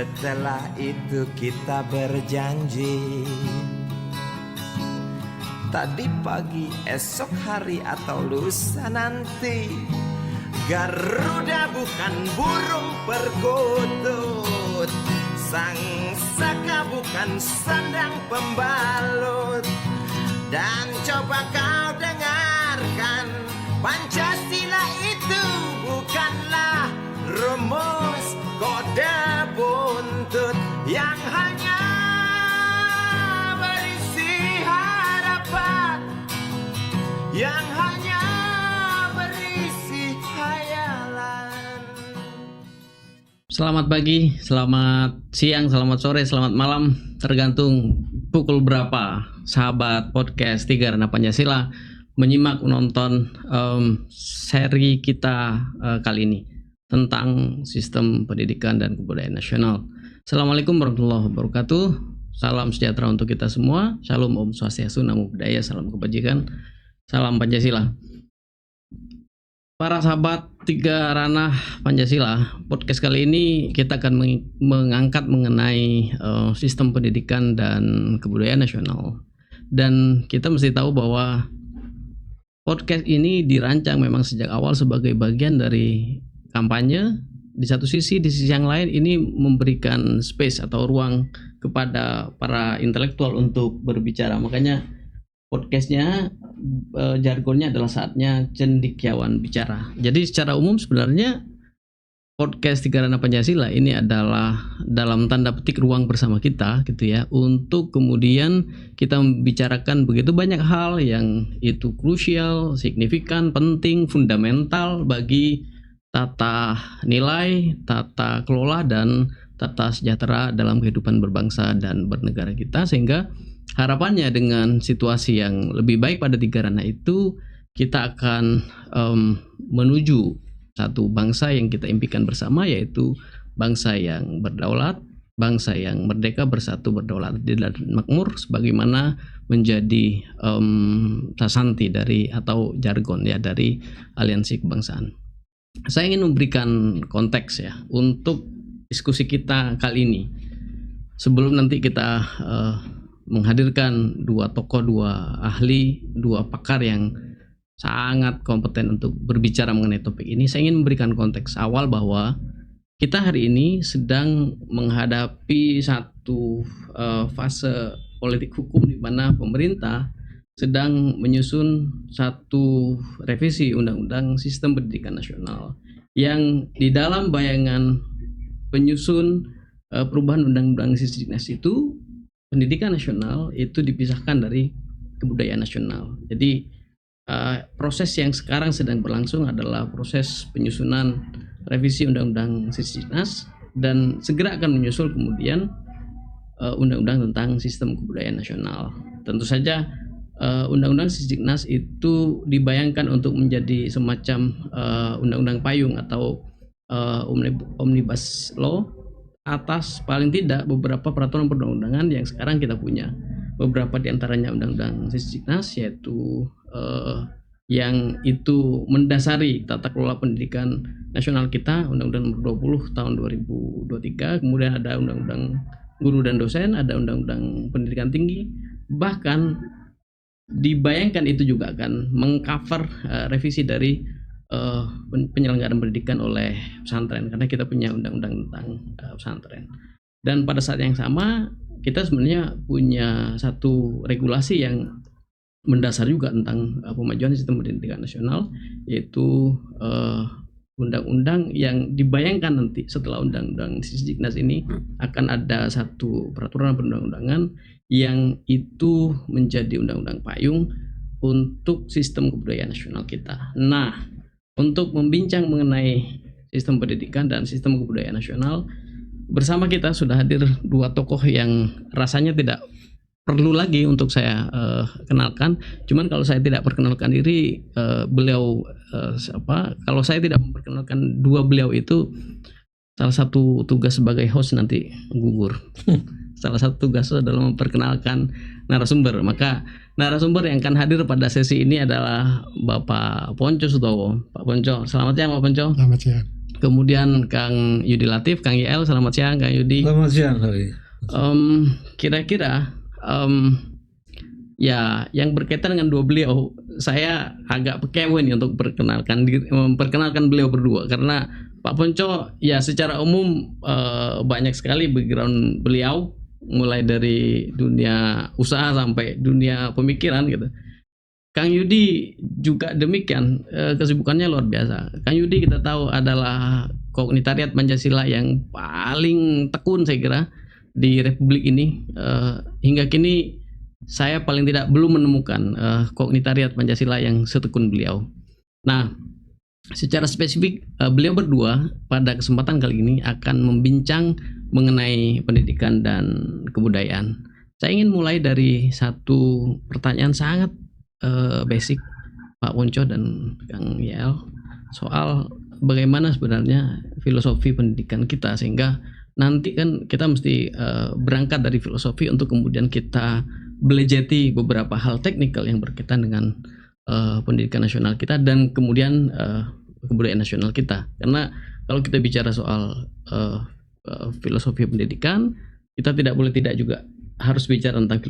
Setelah itu kita berjanji, tadi pagi, esok hari atau lusa nanti, Garuda bukan burung perkutut, sang saka bukan sandang pembalut. Dan coba kau dengarkan, Pancasila itu bukanlah rumus kode buntut yang hanya berisi harapan, yang hanya berisi khayalan. Selamat pagi, selamat siang, selamat sore, selamat malam, tergantung pukul berapa sahabat podcast Tiga Rana Pancasila menyimak menonton seri kita kali ini tentang sistem pendidikan dan kebudayaan nasional. Assalamualaikum warahmatullahi wabarakatuh. Salam sejahtera untuk kita semua. Shalom, Om Swastiastu, Namo Buddhaya, salam kebajikan, salam Pancasila. Para sahabat Tiga Ranah Pancasila, podcast kali ini kita akan mengangkat mengenai sistem pendidikan dan kebudayaan nasional. Dan kita mesti tahu bahwa podcast ini dirancang memang sejak awal sebagai bagian dari kampanye. Di satu sisi, di sisi yang lain ini memberikan space atau ruang kepada para intelektual untuk berbicara. Makanya podcastnya jargonnya adalah saatnya cendekiawan bicara. Jadi secara umum sebenarnya podcast Tiga Rana Pancasila ini adalah dalam tanda petik ruang bersama kita gitu ya, untuk kemudian kita membicarakan begitu banyak hal yang itu krusial, signifikan, penting, fundamental bagi tata nilai, tata kelola, dan tata sejahtera dalam kehidupan berbangsa dan bernegara kita. Sehingga harapannya dengan situasi yang lebih baik pada Tiga Rana itu, kita akan menuju satu bangsa yang kita impikan bersama, yaitu bangsa yang berdaulat, bangsa yang merdeka, bersatu, berdaulat, adil dan makmur, sebagaimana menjadi sasanti dari atau jargon ya dari Aliansi Kebangsaan. Saya ingin memberikan konteks ya untuk diskusi kita kali ini. Sebelum nanti kita menghadirkan dua tokoh, dua ahli, dua pakar yang sangat kompeten untuk berbicara mengenai topik ini, saya ingin memberikan konteks awal bahwa kita hari ini sedang menghadapi satu fase politik hukum di mana pemerintah sedang menyusun satu revisi Undang-Undang Sistem Pendidikan Nasional yang di dalam bayangan penyusun perubahan Undang-Undang Sisdiknas itu, pendidikan nasional itu dipisahkan dari kebudayaan nasional. Jadi proses yang sekarang sedang berlangsung adalah proses penyusunan revisi Undang-Undang Sisdiknas, dan segera akan menyusul kemudian Undang-Undang tentang Sistem Kebudayaan Nasional. Tentu saja Undang-Undang Sisdiknas itu dibayangkan untuk menjadi semacam undang-undang payung atau omnibus law atas paling tidak beberapa peraturan perundang-undangan yang sekarang kita punya. Beberapa diantaranya Undang-Undang Sisdiknas, yaitu yang itu mendasari tata kelola pendidikan nasional kita, Undang-Undang Nomor 20 tahun 2023. Kemudian ada Undang-Undang Guru dan Dosen, ada Undang-Undang Pendidikan Tinggi. Bahkan dibayangkan itu juga akan mengcover revisi dari penyelenggaraan pendidikan oleh pesantren, karena kita punya undang-undang tentang pesantren. Dan pada saat yang sama kita sebenarnya punya satu regulasi yang mendasar juga tentang pemajuan sistem pendidikan nasional, yaitu undang-undang yang dibayangkan nanti setelah Undang-Undang Sisdiknas ini akan ada satu peraturan perundang-undangan yang itu menjadi undang-undang payung untuk sistem kebudayaan nasional kita. Nah, untuk membincang mengenai sistem pendidikan dan sistem kebudayaan nasional, bersama kita sudah hadir dua tokoh yang rasanya tidak perlu lagi untuk saya kenalkan. Cuman kalau saya tidak perkenalkan diri, beliau kalau saya tidak memperkenalkan dua beliau itu, salah satu tugas sebagai host nanti gugur. Salah satu tugas adalah memperkenalkan narasumber. Maka narasumber yang akan hadir pada sesi ini adalah Bapak Ponco Sutowo. Pak Ponco, selamat siang Pak Ponco. Selamat siang. kemudian Kang Yudi Latif, Kang YL, selamat siang Kang Yudi. Selamat siang Hari. Kira-kira ya yang berkaitan dengan dua beliau, saya agak pekewe nih untuk memperkenalkan beliau berdua, karena Pak Ponco ya secara umum banyak sekali background beliau, mulai dari dunia usaha sampai dunia pemikiran gitu. Kang Yudi juga demikian, kesibukannya luar biasa. Kang Yudi kita tahu adalah kognitariat Pancasila yang paling tekun saya kira di Republik ini. Hingga kini saya paling tidak belum menemukan kognitariat Pancasila yang setekun beliau. Nah, secara spesifik beliau berdua pada kesempatan kali ini akan membincang mengenai pendidikan dan kebudayaan. Saya ingin mulai dari satu pertanyaan sangat basic Pak Ponco dan Kang YL soal bagaimana sebenarnya filosofi pendidikan kita, sehingga nanti kan kita mesti berangkat dari filosofi untuk kemudian kita belajeti beberapa hal teknikal yang berkaitan dengan pendidikan nasional kita dan kemudian kebudayaan nasional kita. Karena kalau kita bicara soal filosofi pendidikan, kita tidak boleh tidak juga harus bicara tentang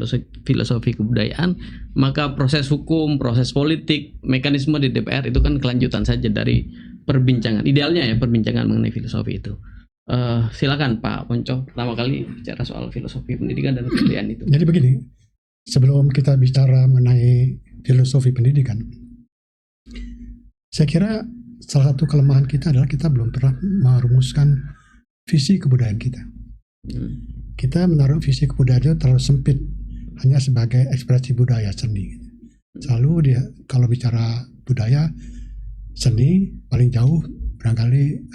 filosofi kebudayaan. Maka proses hukum, proses politik, mekanisme di DPR itu kan kelanjutan saja dari perbincangan. Idealnya ya perbincangan mengenai filosofi itu. Silakan Pak Ponco, pertama kali bicara soal filosofi pendidikan dan kebudayaan itu. Jadi begini, sebelum kita bicara mengenai filosofi pendidikan, saya kira salah satu kelemahan kita adalah kita belum pernah merumuskan visi kebudayaan kita. Kita menaruh visi kebudayaan terlalu sempit, hanya sebagai ekspresi budaya seni. Selalu dia kalau bicara budaya seni paling jauh barangkali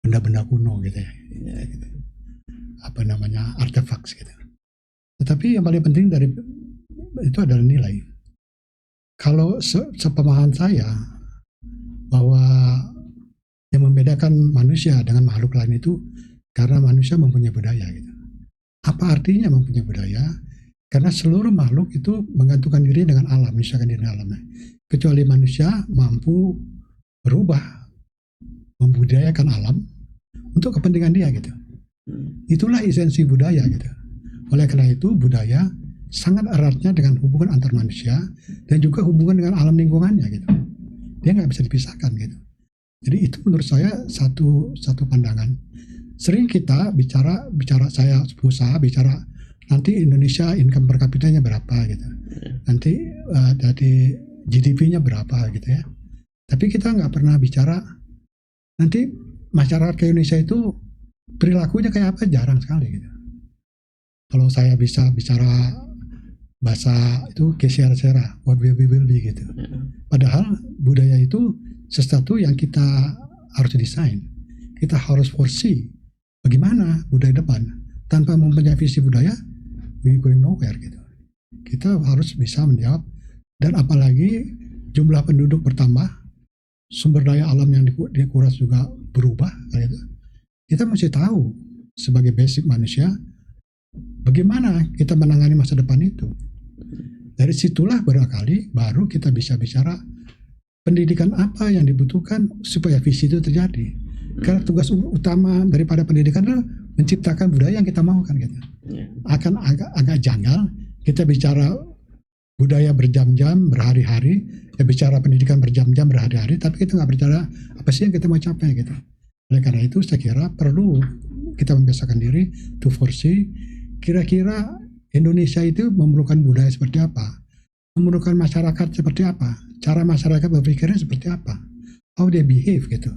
benda-benda kuno gitu ya, gitu. Apa namanya, artefaks gitu. Tetapi yang paling penting dari itu adalah nilai. Kalau sepemahaman saya bahwa yang membedakan manusia dengan makhluk lain itu karena manusia mempunyai budaya gitu. Apa artinya mempunyai budaya? Karena seluruh makhluk itu menggantungkan diri dengan alam, misalkan diri dengan alamnya. Kecuali manusia mampu berubah, membudayakan alam untuk kepentingan dia gitu. Itulah esensi budaya gitu. Oleh karena itu budaya sangat eratnya dengan hubungan antar manusia dan juga hubungan dengan alam lingkungannya gitu. Dia nggak bisa dipisahkan gitu. Jadi itu menurut saya satu pandangan. Sering kita bicara saya pengusaha bicara nanti Indonesia income per kapitanya berapa gitu. Nanti dari GDP-nya berapa gitu ya. Tapi kita nggak pernah bicara nanti masyarakat Indonesia itu perilakunya kayak apa, jarang sekali gitu. Kalau saya bisa bicara bahasa itu kesera-sera, what will be gitu. Padahal budaya itu sesuatu yang kita harus desain. Kita harus foresee bagaimana budaya depan. Tanpa mempunyai visi budaya, we going nowhere gitu. Kita harus bisa menjawab, dan apalagi jumlah penduduk bertambah, sumber daya alam yang dikuras juga berubah gitu. Kita mesti tahu sebagai basic manusia bagaimana kita menangani masa depan itu. Dari situlah barangkali baru kita bisa bicara pendidikan apa yang dibutuhkan supaya visi itu terjadi. Karena tugas utama daripada pendidikan adalah menciptakan budaya yang kita mau kan gitu. Akan agak janggal kita bicara budaya berjam-jam, berhari-hari, ya bicara pendidikan berjam-jam, berhari-hari, tapi kita nggak bicara apa sih yang kita mau capai gitu. Oleh karena itu saya kira perlu kita membiasakan diri to foresee kira-kira Indonesia itu memerlukan budaya seperti apa, memerlukan masyarakat seperti apa, cara masyarakat berpikirnya seperti apa, how they behave gitu,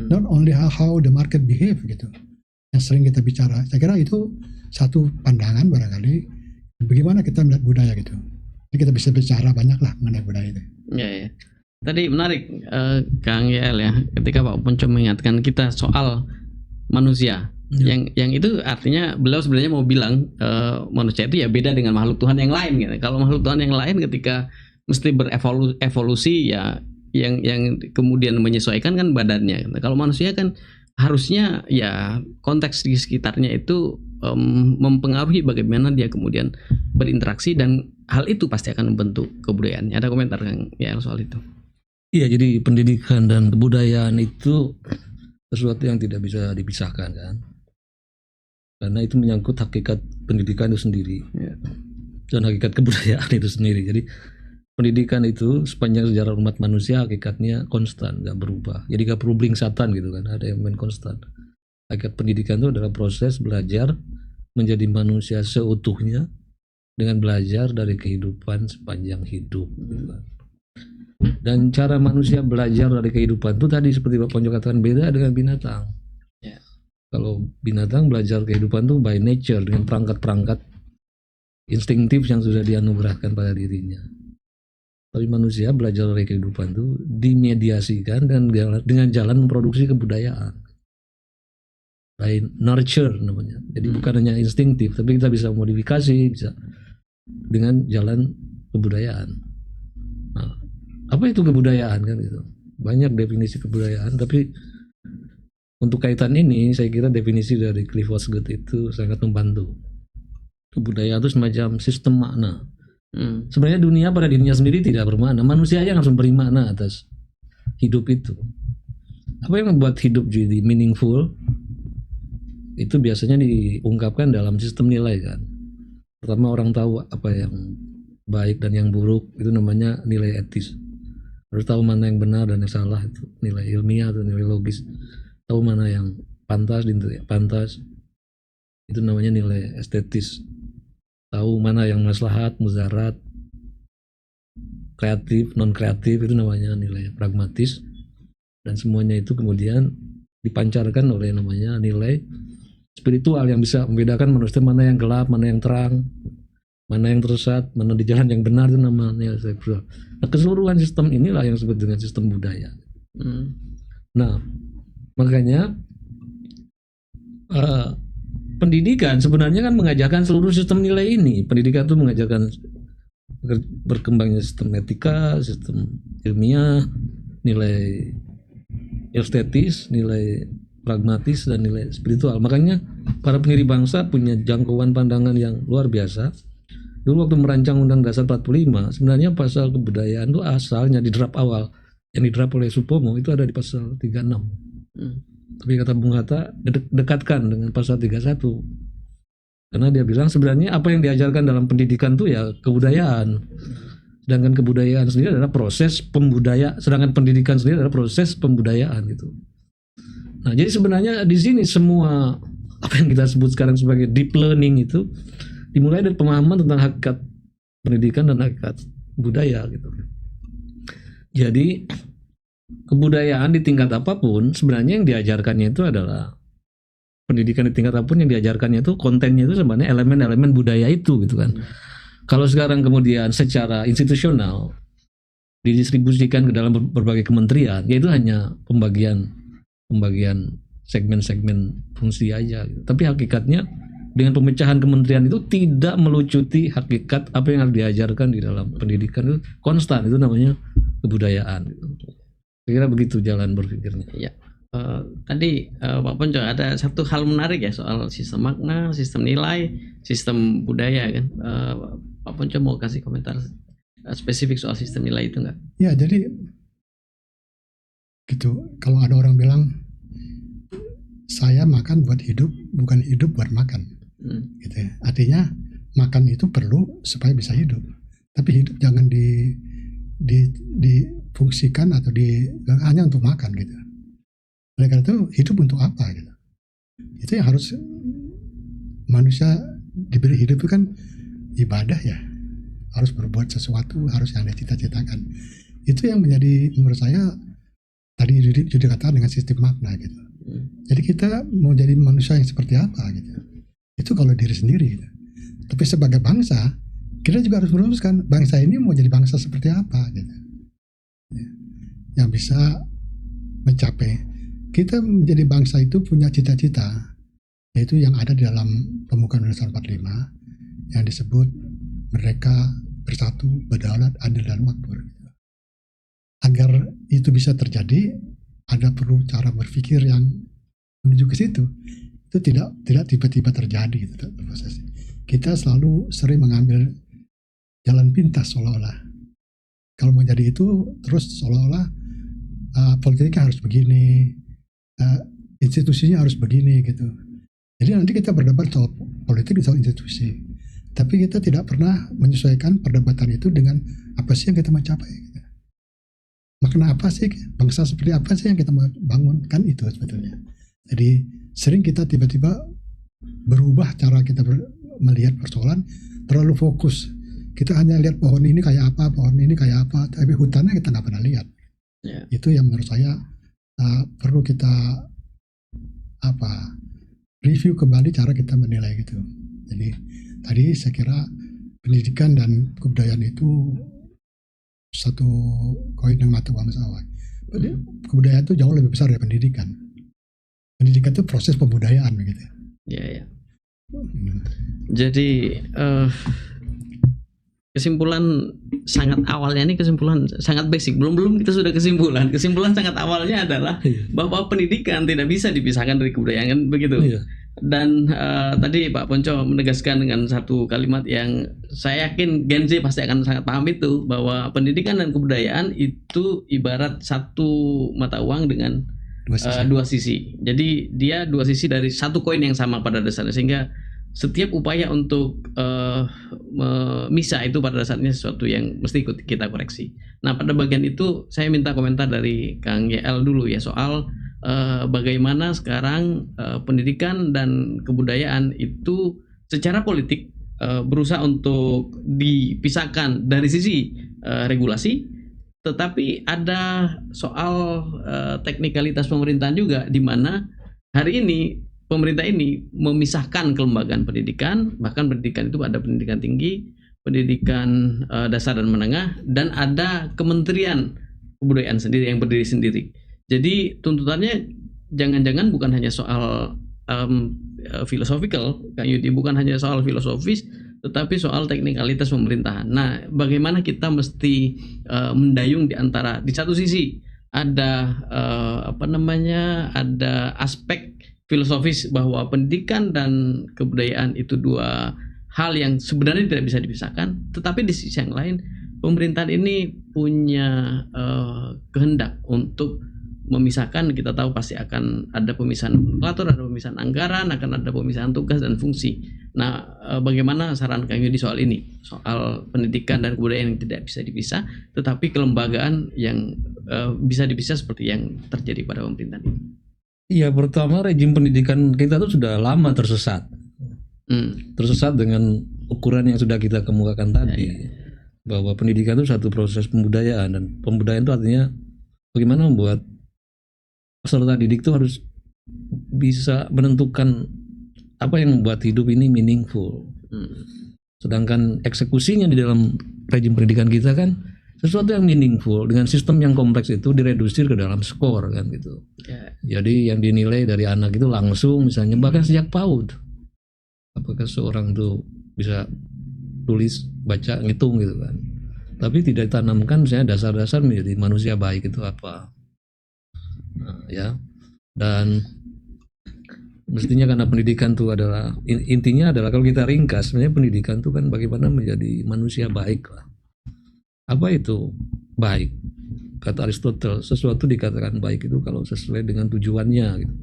not only how the market behave gitu, yang sering kita bicara. Saya kira itu satu pandangan barangkali bagaimana kita melihat budaya gitu. Jadi kita bisa bicara banyak lah mengenai budaya itu. Ya. Tadi menarik Kang YL ya, ketika Pak Ponco mengingatkan kita soal manusia. Yang itu artinya beliau sebenarnya mau bilang manusia itu ya beda dengan makhluk Tuhan yang lain gitu. Kalau makhluk Tuhan yang lain ketika mesti berevolusi ya yang kemudian menyesuaikan kan badannya. Kalau manusia kan harusnya ya konteks di sekitarnya itu mempengaruhi bagaimana dia kemudian berinteraksi, dan hal itu pasti akan membentuk kebudayaannya. Ada komentar Kang YL soal itu? Iya, jadi pendidikan dan kebudayaan itu sesuatu yang tidak bisa dipisahkan kan, karena itu menyangkut hakikat pendidikan itu sendiri dan hakikat kebudayaan itu sendiri. Jadi pendidikan itu sepanjang sejarah umat manusia hakikatnya konstan, nggak berubah. Jadi nggak perlu blingsatan gitu kan, ada yang main konstan. Hakikat pendidikan itu adalah proses belajar menjadi manusia seutuhnya dengan belajar dari kehidupan sepanjang hidup gitu kan. Dan cara manusia belajar dari kehidupan itu tadi seperti Pak Ponco katakan beda dengan binatang. Kalau binatang belajar kehidupan tuh by nature dengan perangkat-perangkat instingtif yang sudah dianugerahkan pada dirinya. Tapi manusia belajar dari kehidupan tuh dimediasikan dan dengan jalan memproduksi kebudayaan. By nurture namanya. Jadi bukan hanya instingtif, tapi kita bisa modifikasi, bisa dengan jalan kebudayaan. Nah, apa itu kebudayaan kan gitu? Banyak definisi kebudayaan, tapi untuk kaitan ini, saya kira definisi dari Clifford Gertz itu sangat membantu. Kebudayaan itu semacam sistem makna. Sebenarnya dunia pada dirinya sendiri tidak bermakna. Manusia yang harus memberi makna atas hidup itu. Apa yang membuat hidup jadi meaningful? Itu biasanya diungkapkan dalam sistem nilai kan. Pertama orang tahu apa yang baik dan yang buruk, itu namanya nilai etis. Harus tahu mana yang benar dan yang salah, itu nilai ilmiah atau nilai logis. Tahu mana yang pantas dan tidak pantas, itu namanya nilai estetis. Tahu mana yang maslahat, mudarat, kreatif, non kreatif, itu namanya nilai pragmatis. Dan semuanya itu kemudian dipancarkan oleh namanya nilai spiritual yang bisa membedakan manusia mana yang gelap, mana yang terang, mana yang tersesat, mana di jalan yang benar, itu namanya spiritual. Nah, keseluruhan sistem inilah yang disebut dengan sistem budaya. Nah, makanya pendidikan sebenarnya kan mengajarkan seluruh sistem nilai ini. Pendidikan itu mengajarkan berkembangnya sistem etika, sistem ilmiah, nilai estetis, nilai pragmatis, dan nilai spiritual. Makanya para pendiri bangsa punya jangkauan pandangan yang luar biasa. Dulu waktu merancang Undang Dasar 45, sebenarnya pasal kebudayaan itu asalnya di draft awal yang didraft oleh Supomo itu ada di pasal 36. Tapi kata Bung Hatta dekatkan dengan pasal 31. Karena dia bilang sebenarnya apa yang diajarkan dalam pendidikan itu ya kebudayaan. Sedangkan kebudayaan sendiri adalah proses sedangkan pendidikan sendiri adalah proses pembudayaan gitu. Nah, jadi sebenarnya di sini semua apa yang kita sebut sekarang sebagai deep learning itu dimulai dari pemahaman tentang hakikat pendidikan dan hakikat budaya gitu. Jadi kebudayaan di tingkat apapun sebenarnya yang diajarkannya itu adalah pendidikan di tingkat apapun yang diajarkannya itu kontennya itu sebenarnya elemen-elemen budaya itu gitu kan. Kalau sekarang kemudian secara institusional didistribusikan ke dalam berbagai kementerian, yaitu hanya pembagian segmen-segmen fungsi aja gitu. Tapi hakikatnya dengan pemecahan kementerian itu tidak melucuti hakikat apa yang harus diajarkan di dalam pendidikan itu konstan, itu namanya kebudayaan gitu. Kira begitu jalan berpikirnya. Ya. Tadi Pak Ponco ada satu hal menarik ya soal sistem makna, sistem nilai, sistem budaya kan. Pak Ponco mau kasih komentar spesifik soal sistem nilai itu nggak? Ya, jadi gitu. Kalau ada orang bilang saya makan buat hidup, bukan hidup buat makan, gitu ya. Artinya makan itu perlu supaya bisa hidup. Tapi hidup jangan difungsikan atau hanya untuk makan gitu. Oleh karena itu hidup untuk apa gitu? Itu yang harus manusia diberi hidup itu kan ibadah ya. Harus berbuat sesuatu, harus yang dicita-citakan. Itu yang menjadi menurut saya tadi Yudi katakan dengan sistem makna gitu. Jadi kita mau jadi manusia yang seperti apa gitu. Itu kalau diri sendiri gitu. Tapi sebagai bangsa kita juga harus meluruskan bangsa ini mau jadi bangsa seperti apa gitu. Yang bisa mencapai. Kita menjadi bangsa itu punya cita-cita, yaitu yang ada di dalam Pembukaan Undang-Undang 45 yang disebut mereka bersatu, berdaulat, adil dan makmur. Agar itu bisa terjadi, ada perlu cara berpikir yang menuju ke situ. Itu tidak tiba-tiba terjadi gitu, prosesnya. Kita selalu sering mengambil jalan pintas seolah-olah. Kalau mau jadi itu terus seolah-olah politiknya harus begini, institusinya harus begini gitu. Jadi nanti kita berdebat soal politik soal institusi, tapi kita tidak pernah menyesuaikan perdebatan itu dengan apa sih yang kita mau capai. Gitu. Makna apa sih, bangsa seperti apa sih yang kita mau bangun, kan itu sebetulnya. Jadi sering kita tiba-tiba berubah cara kita melihat persoalan, terlalu fokus. Kita hanya lihat pohon ini kayak apa, tapi hutannya kita nggak pernah lihat. Yeah. Itu yang menurut saya perlu kita review kembali cara kita menilai gitu. Jadi tadi saya kira pendidikan dan kebudayaan itu satu koin yang mata uang sama. Kebudayaan itu jauh lebih besar dari pendidikan. Pendidikan itu proses pembudayaan begitu. Ya. Jadi kesimpulan sangat awalnya ini kesimpulan sangat basic. Belum kita sudah kesimpulan. Kesimpulan sangat awalnya adalah bahwa pendidikan tidak bisa dipisahkan dari kebudayaan, kan begitu. Iya. Dan tadi Pak Ponco menegaskan dengan satu kalimat yang saya yakin Gen Z pasti akan sangat paham itu, bahwa pendidikan dan kebudayaan itu ibarat satu mata uang dengan dua sisi. Jadi dia dua sisi dari satu koin yang sama pada dasarnya, sehingga setiap upaya untuk memisah itu pada dasarnya sesuatu yang mesti kita koreksi. Nah, pada bagian itu saya minta komentar dari Kang YL dulu ya, soal bagaimana sekarang pendidikan dan kebudayaan itu secara politik berusaha untuk dipisahkan dari sisi regulasi, tetapi ada soal teknikalitas pemerintahan juga, di mana hari ini pemerintah ini memisahkan kelembagaan pendidikan. Bahkan pendidikan itu ada pendidikan tinggi, pendidikan dasar dan menengah, dan ada Kementerian Kebudayaan sendiri yang berdiri sendiri. Jadi tuntutannya jangan-jangan bukan hanya soal philosophical, Kang Yudi, bukan hanya soal filosofis, tetapi soal teknikalitas pemerintahan. Nah, bagaimana kita mesti mendayung di antara, di satu sisi ada ada aspek filosofis bahwa pendidikan dan kebudayaan itu dua hal yang sebenarnya tidak bisa dipisahkan, tetapi di sisi yang lain pemerintahan ini punya kehendak untuk memisahkan. Kita tahu pasti akan ada pemisahan nomenklatur, ada pemisahan anggaran, akan ada pemisahan tugas dan fungsi. Nah, bagaimana saran Kang Yudi soal ini, soal pendidikan dan kebudayaan yang tidak bisa dipisah, tetapi kelembagaan yang bisa dipisah seperti yang terjadi pada pemerintahan ini? Iya, pertama rejim pendidikan kita tuh sudah lama tersesat. Tersesat dengan ukuran yang sudah kita kemukakan tadi. Bahwa pendidikan itu satu proses pembudayaan, dan pembudayaan itu artinya bagaimana membuat peserta didik itu harus bisa menentukan apa yang membuat hidup ini meaningful. Sedangkan eksekusinya di dalam rejim pendidikan kita kan sesuatu yang meaningful dengan sistem yang kompleks itu diredusir ke dalam skor kan gitu. Jadi yang dinilai dari anak itu langsung, misalnya bahkan sejak PAUD, apakah seorang tuh bisa tulis, baca, ngitung gitu kan. Tapi tidak ditanamkan misalnya dasar-dasar menjadi manusia baik itu apa. Nah, ya. Dan mestinya karena pendidikan itu adalah intinya adalah, kalau kita ringkas sebenarnya pendidikan itu kan bagaimana menjadi manusia baik lah. Apa itu baik? Kata Aristoteles, sesuatu dikatakan baik itu kalau sesuai dengan tujuannya gitu.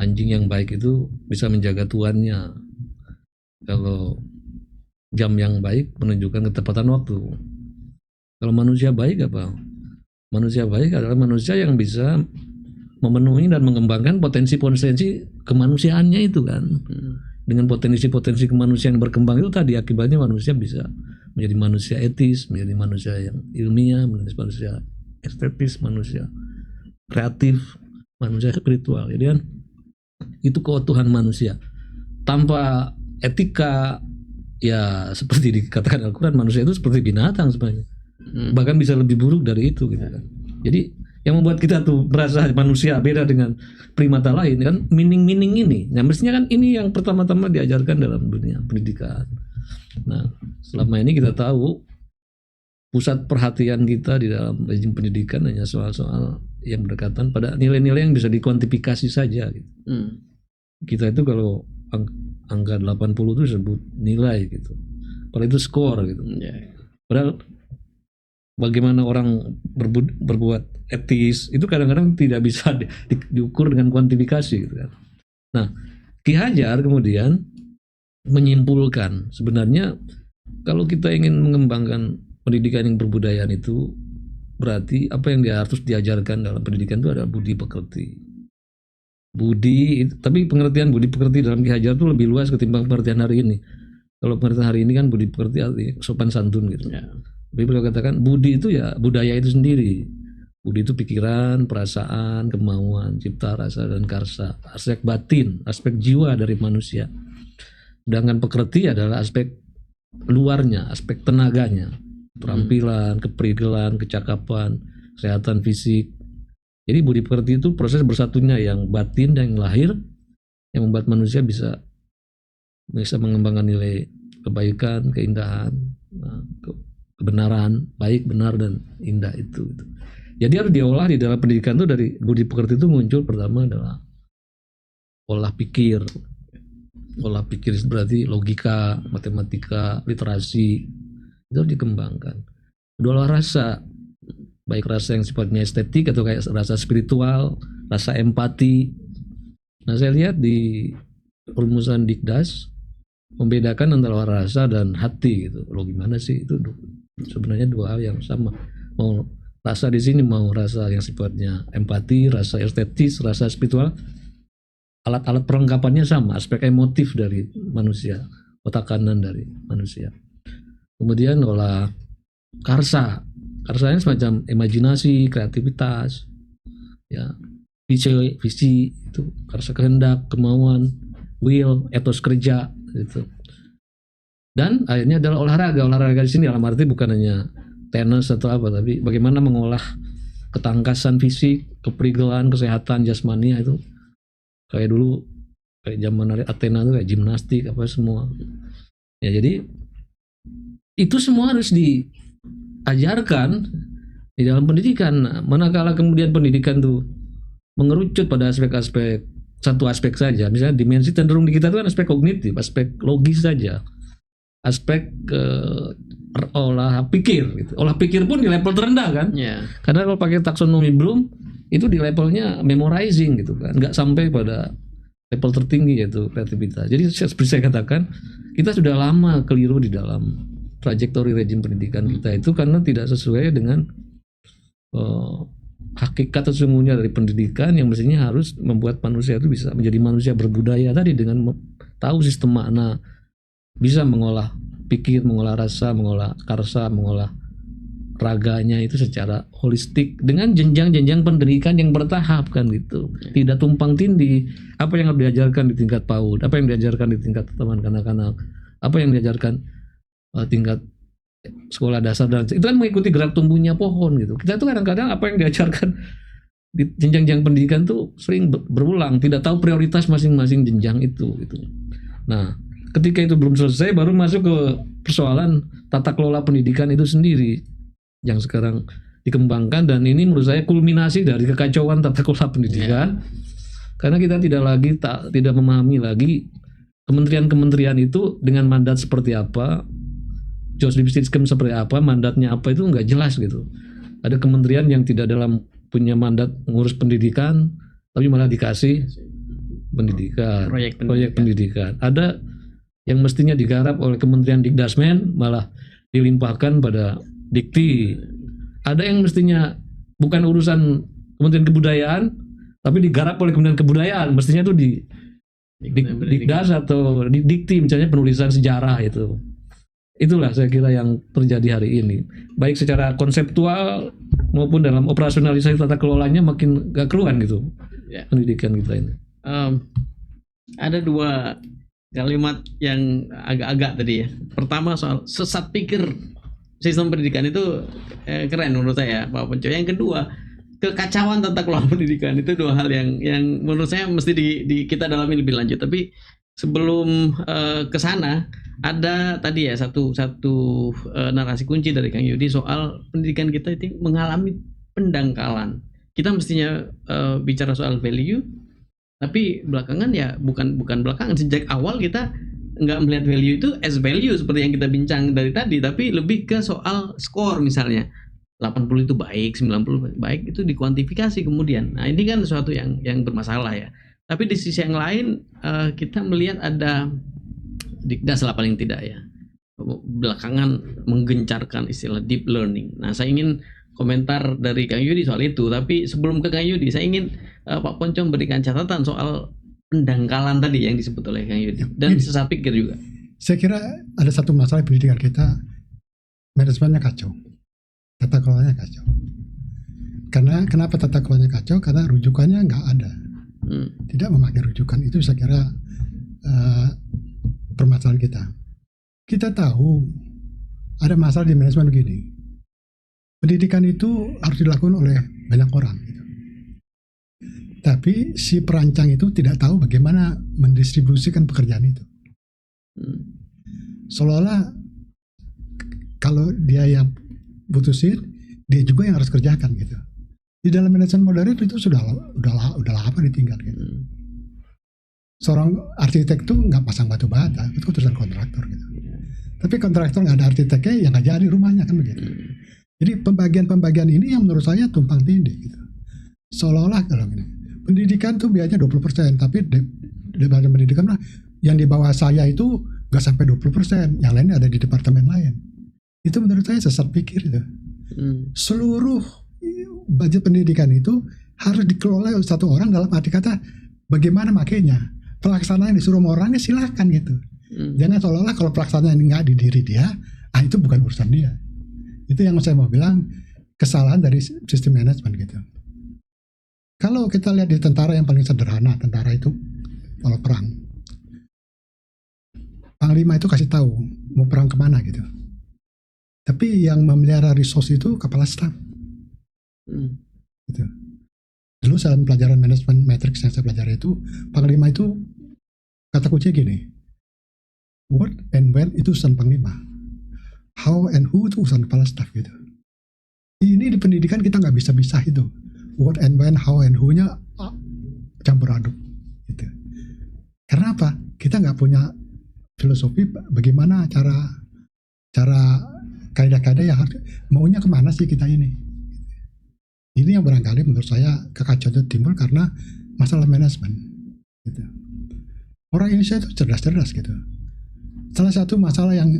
Anjing yang baik itu bisa menjaga tuannya. Kalau jam yang baik menunjukkan ketepatan waktu. Kalau manusia baik apa? Manusia baik adalah manusia yang bisa memenuhi dan mengembangkan potensi-potensi kemanusiaannya itu kan. Dengan potensi-potensi kemanusiaan yang berkembang itu tadi, akibatnya manusia bisa menjadi manusia etis, menjadi manusia yang ilmiah, menjadi manusia estetis, manusia kreatif, manusia spiritual. Jadi kan itu keutuhan manusia. Tanpa etika, ya seperti dikatakan Al-Quran, manusia itu seperti binatang sebenarnya. Bahkan bisa lebih buruk dari itu gitu kan. Jadi yang membuat kita tuh merasa manusia beda dengan primata lain kan meaning ini. Nah, mestinya kan ini yang pertama-tama diajarkan dalam dunia pendidikan. Nah, selama ini kita tahu pusat perhatian kita di dalam rejim pendidikan hanya soal-soal yang berdekatan pada nilai-nilai yang bisa dikuantifikasi saja gitu. Kita itu kalau angka 80 itu disebut nilai gitu. Kalau itu skor gitu. Padahal bagaimana orang berbuat etis itu kadang-kadang tidak bisa diukur dengan kuantifikasi gitu kan. Nah, Ki Hajar kemudian menyimpulkan sebenarnya kalau kita ingin mengembangkan pendidikan yang berbudayaan itu berarti apa yang dia harus diajarkan dalam pendidikan itu adalah budi pekerti. Tapi pengertian budi pekerti dalam Ki Hajar itu lebih luas ketimbang pengertian hari ini. Kalau pengertian hari ini kan budi pekerti artinya sopan santun gitu. Ya. Tapi beliau katakan budi itu ya budaya itu sendiri. Budi itu pikiran, perasaan, kemauan, cipta, rasa, dan karsa. Aspek batin, aspek jiwa dari manusia. Sedangkan pekerti adalah aspek luarnya, aspek tenaganya. Keterampilan, keprigelan, kecakapan, kesehatan fisik. Jadi budi pekerti itu proses bersatunya yang batin dan yang lahir yang membuat manusia bisa mengembangkan nilai kebaikan, keindahan, kebenaran, baik, benar, dan indah itu. Jadi harus diolah di dalam pendidikan itu. Dari budi pekerti itu muncul pertama adalah olah pikir. Olah pikir berarti logika, matematika, literasi itu harus dikembangkan. Kedua, olah rasa, baik rasa yang sifatnya estetik atau kayak rasa spiritual, rasa empati. Nah, saya lihat di rumusan Dikdas membedakan antara rasa dan hati gitu. Loh, gimana sih itu? Sebenarnya dua hal yang sama. Mau rasa di sini mau rasa yang sifatnya empati, rasa estetis, rasa spiritual, alat-alat perlengkapannya sama, aspek emotif dari manusia, otak kanan dari manusia. Kemudian olah karsa, karsanya semacam imajinasi, kreativitas, ya, visi itu karsa kehendak, kemauan, will, etos kerja, gitu. Dan akhirnya adalah olahraga di sini dalam arti bukan hanya tenis atau apa, tapi bagaimana mengolah ketangkasan fisik, keprigelan, kesehatan jasmani itu kayak dulu kayak zaman Athena itu kayak gimnastik apa semua. Ya, jadi itu semua harus diajarkan di dalam pendidikan. Manakala kemudian pendidikan tuh mengerucut pada aspek-aspek satu aspek saja, misalnya dimensi cenderung di kita itu kan aspek kognitif, aspek logis saja, aspek olah pikir gitu. Olah pikir pun di level terendah kan. Karena kalau pakai taksonomi Bloom itu di levelnya memorizing gitu kan, nggak sampai pada level tertinggi yaitu kreativitas. Jadi seperti saya katakan, kita sudah lama keliru di dalam trajektori rejim pendidikan kita itu karena tidak sesuai dengan hakikat sesungguhnya dari pendidikan yang mestinya harus membuat manusia itu bisa menjadi manusia berbudaya tadi dengan tahu sistem makna, bisa mengolah pikir, mengolah rasa, mengolah karsa, mengolah raganya itu secara holistik dengan jenjang-jenjang pendidikan yang bertahap kan gitu. Tidak tumpang tindih. Apa yang harus diajarkan di tingkat PAUD, apa yang diajarkan di tingkat taman kanak-kanak, apa yang diajarkan tingkat sekolah dasar, dan itu kan mengikuti gerak tumbuhnya pohon gitu. Kita tuh kadang-kadang apa yang diajarkan di jenjang-jenjang pendidikan tuh sering berulang, tidak tahu prioritas masing-masing jenjang itu gitu. Nah, ketika itu belum selesai baru masuk ke persoalan tata kelola pendidikan itu sendiri yang sekarang dikembangkan, dan ini menurut saya kulminasi dari kekacauan tata kelola pendidikan. Karena kita tidak memahami lagi kementerian-kementerian itu dengan mandat seperti apa, job description seperti apa, mandatnya apa, itu nggak jelas gitu. Ada kementerian yang tidak punya mandat mengurus pendidikan tapi malah dikasih pendidikan, proyek pendidikan. Ada yang mestinya digarap oleh Kementerian Dikdasmen malah dilimpahkan pada Dikti. Ada yang mestinya bukan urusan Kementerian Kebudayaan tapi digarap oleh Kementerian Kebudayaan, mestinya itu di Dikdas atau di Dikti, misalnya penulisan sejarah itu. Itulah saya kira yang terjadi hari ini, baik secara konseptual maupun dalam operasionalisasi tata kelolanya makin gak keruan gitu pendidikan kita ini. Ada dua kalimat yang agak-agak tadi ya. Pertama soal sesat pikir sistem pendidikan itu keren menurut saya Pak Ponco. Yang kedua, kekacauan tata kelola pendidikan, itu dua hal yang menurut saya mesti kita dalami lebih lanjut. Tapi sebelum ke sana, ada tadi ya satu narasi kunci dari Kang Yudi soal pendidikan kita itu mengalami pendangkalan. Kita mestinya bicara soal value, tapi belakangan ya bukan belakangan, sejak awal kita nggak melihat value itu as value seperti yang kita bincang dari tadi, tapi lebih ke soal skor misalnya. 80 itu baik, 90 baik, itu dikuantifikasi kemudian. Nah, ini kan sesuatu yang bermasalah ya. Tapi di sisi yang lain kita melihat ada Dikdas lah paling tidak ya, belakangan menggencarkan istilah deep learning. Nah, saya ingin komentar dari Kang Yudi soal itu. Tapi sebelum ke Kang Yudi, saya ingin Pak Poncong berikan catatan soal pendangkalan tadi yang disebut oleh Kang Yudi. Dan saya pikir juga. Saya kira ada satu masalah pendidikan kita, manajemennya kacau, tata kelolanya kacau. Karena kenapa tata kelolanya kacau? Karena rujukannya nggak ada, tidak memakai rujukan. Itu saya kira permasalahan kita. Kita tahu ada masalah di manajemen begini. Pendidikan itu harus dilakukan oleh banyak orang. Gitu. Tapi si perancang itu tidak tahu bagaimana mendistribusikan pekerjaan itu. Seolah-olah kalau dia yang putusin, dia juga yang harus kerjakan gitu. Di dalam manajemen modern itu sudah lama ditinggal gitu. Seorang arsitek tuh nggak pasang batu bata, itu urusan kontraktor gitu. Tapi kontraktor nggak ada arsiteknya, yang nggak jadi rumahnya kan begitu. Jadi pembagian ini yang menurut saya tumpang tindih gitu. Seolah-olah kalau gini, pendidikan tuh biayanya 20%, tapi di badan pendidikan lah yang di bawah saya itu nggak sampai 20%, yang lainnya ada di departemen lain. Itu menurut saya sesat pikir itu. Seluruh budget pendidikan itu harus dikelola oleh satu orang, dalam arti kata bagaimana makainya. Pelaksanaan disuruh sama orangnya silahkan gitu. Jangan seolah-olah kalau pelaksanaan nggak di diri dia, itu bukan urusan dia. Itu yang saya mau bilang, kesalahan dari sistem manajemen gitu. Kalau kita lihat di tentara yang paling sederhana, tentara itu kalau perang, panglima itu kasih tahu mau perang kemana gitu. Tapi yang memelihara resource itu kepala staf. Gitu. Dulu dalam pelajaran manajemen matrix yang saya pelajari itu, panglima itu kata kunci gini, what and when itu urusan panglima, how and who itu urusan kepala staf gitu. Ini di pendidikan kita nggak bisa itu, what and when, how and who-nya campur aduk gitu. Karena apa? Kita nggak punya filosofi bagaimana cara kaidah-kaidah yang harus, maunya kemana sih kita ini. Ini yang barangkali menurut saya kekacauan itu timbul karena masalah manajemen gitu. Orang Indonesia itu cerdas-cerdas gitu. Salah satu masalah yang